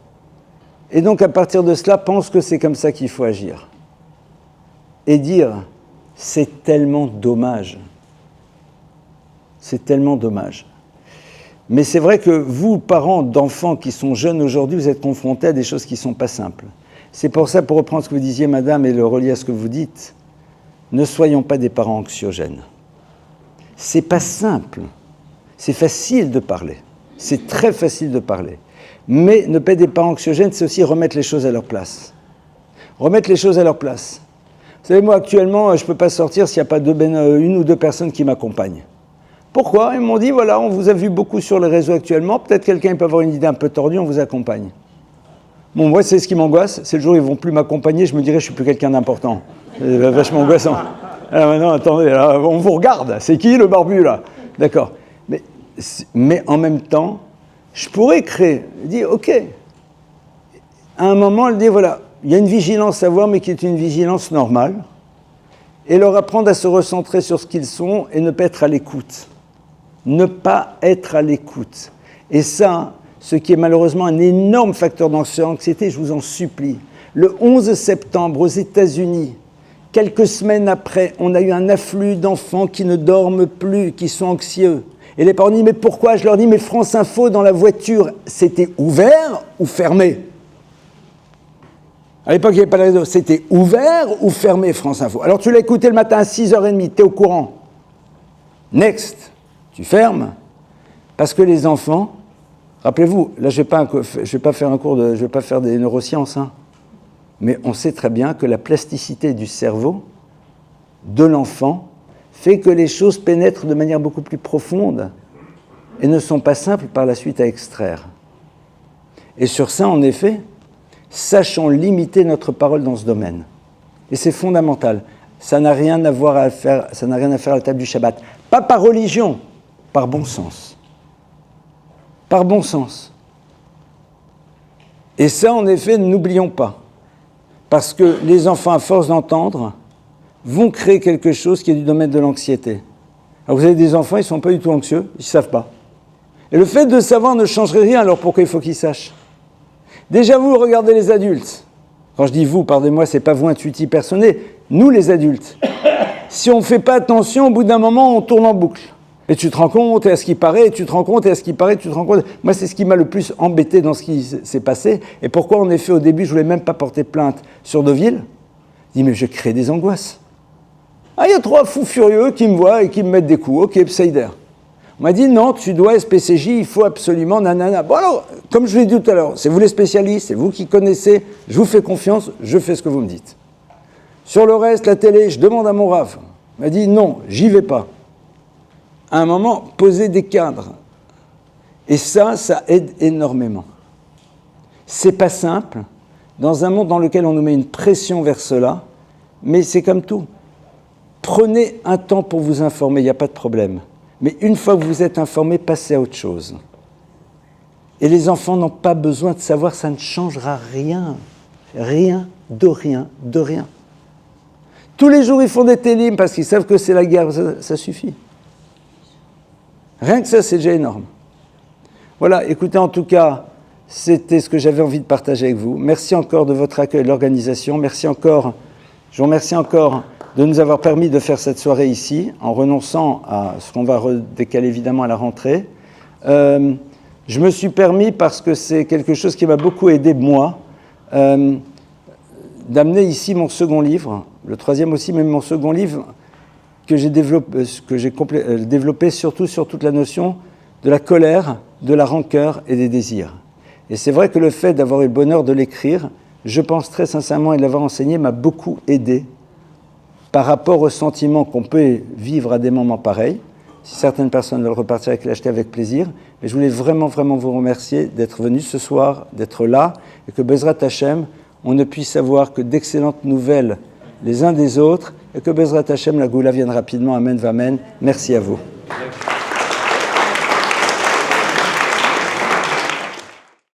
Speaker 2: Et donc, à partir de cela, pensent que c'est comme ça qu'il faut agir. Et dire, c'est tellement dommage. C'est tellement dommage. Mais c'est vrai que vous, parents d'enfants qui sont jeunes aujourd'hui, vous êtes confrontés à des choses qui ne sont pas simples. C'est pour ça, pour reprendre ce que vous disiez, madame, et le relier à ce que vous dites, ne soyons pas des parents anxiogènes. C'est pas simple. C'est facile de parler. C'est très facile de parler. Mais ne pas être des parents anxiogènes, c'est aussi remettre les choses à leur place. Remettre les choses à leur place. Vous savez, moi, actuellement, je ne peux pas sortir s'il n'y a pas une ou deux personnes qui m'accompagnent. Pourquoi? Ils m'ont dit, voilà, on vous a vu beaucoup sur les réseaux actuellement, peut-être quelqu'un peut avoir une idée un peu tordue, on vous accompagne. Bon, moi, c'est ce qui m'angoisse, c'est le jour où ils ne vont plus m'accompagner, je me dirais, je ne suis plus quelqu'un d'important. C'est vachement angoissant. Alors maintenant, attendez, là, on vous regarde, c'est qui le barbu, là? D'accord. Mais en même temps, je pourrais créer, dire, ok, à un moment, elle dit, voilà, il y a une vigilance à avoir, mais qui est une vigilance normale, et leur apprendre à se recentrer sur ce qu'ils sont et ne pas être à l'écoute. Ne pas être à l'écoute. Et ça, ce qui est malheureusement un énorme facteur d'anxiété, je vous en supplie. Le 11 septembre, aux États-Unis, quelques semaines après, on a eu un afflux d'enfants qui ne dorment plus, qui sont anxieux. Et les parents disent, mais pourquoi? Je leur dis, mais France Info, dans la voiture, c'était ouvert ou fermé? À l'époque, il n'y avait pas de réseau. C'était ouvert ou fermé, France Info? Alors, tu l'as écouté le matin à 6h30, tu es au courant. Next, tu fermes. Parce que les enfants, rappelez-vous, là, je vais pas faire des neurosciences, hein, mais on sait très bien que la plasticité du cerveau de l'enfant fait que les choses pénètrent de manière beaucoup plus profonde et ne sont pas simples par la suite à extraire. Et sur ça, en effet, sachons limiter notre parole dans ce domaine. Et c'est fondamental. Ça n'a rien à faire à la table du Shabbat. Pas par religion, par bon sens. Par bon sens. Et ça, en effet, n'oublions pas. Parce que les enfants, à force d'entendre, vont créer quelque chose qui est du domaine de l'anxiété. Alors vous avez des enfants, ils ne sont pas du tout anxieux, ils ne savent pas. Et le fait de savoir ne changerait rien, alors pourquoi il faut qu'ils sachent? Déjà vous, regardez les adultes. Quand je dis vous, pardonnez-moi, ce n'est pas vous intuitif personné, nous les adultes. Si on ne fait pas attention, au bout d'un moment, on tourne en boucle. Et tu te rends compte, et à ce qui paraît, et tu te rends compte, et à ce qui paraît, tu te rends compte. Moi, c'est ce qui m'a le plus embêté dans ce qui s'est passé. Et pourquoi, en effet, au début, je ne voulais même pas porter plainte sur Deauville? Je dis, mais je crée des angoisses. Ah, il y a 3 fous furieux qui me voient et qui me mettent des coups. Ok, Pseider. On m'a dit, non, tu dois SPCJ, il faut absolument nanana. Bon alors, comme je vous l'ai dit tout à l'heure, c'est vous les spécialistes, c'est vous qui connaissez, je vous fais confiance, je fais ce que vous me dites. Sur le reste, la télé, je demande à mon RAF. Il m'a dit, non, j'y vais pas. À un moment, poser des cadres. Et ça aide énormément. C'est pas simple, dans un monde dans lequel on nous met une pression vers cela, mais c'est comme tout. Prenez un temps pour vous informer, il n'y a pas de problème. Mais une fois que vous êtes informé, passez à autre chose. Et les enfants n'ont pas besoin de savoir, ça ne changera rien. Rien, de rien, de rien. Tous les jours, ils font des télims parce qu'ils savent que c'est la guerre, ça suffit. Rien que ça, c'est déjà énorme. Voilà, écoutez, en tout cas, c'était ce que j'avais envie de partager avec vous. Merci encore de votre accueil et de l'organisation. Merci encore, je vous remercie encore de nous avoir permis de faire cette soirée ici, en renonçant à ce qu'on va décaler évidemment à la rentrée. Je me suis permis, parce que c'est quelque chose qui m'a beaucoup aidé, moi, d'amener ici mon second livre, le troisième aussi, mais mon second livre, que j'ai développé surtout sur toute la notion de la colère, de la rancœur et des désirs. Et c'est vrai que le fait d'avoir eu le bonheur de l'écrire, je pense très sincèrement, et de l'avoir enseigné, m'a beaucoup aidé par rapport au sentiment qu'on peut vivre à des moments pareils. Si certaines personnes veulent repartir avec l'acheter avec plaisir, mais je voulais vraiment, vraiment vous remercier d'être venus ce soir, d'être là, et que Bezrat Hashem, on ne puisse avoir que d'excellentes nouvelles les uns des autres, et que Bezrat Hashem, la Goula vienne rapidement. Amen, Vamen. Merci à vous.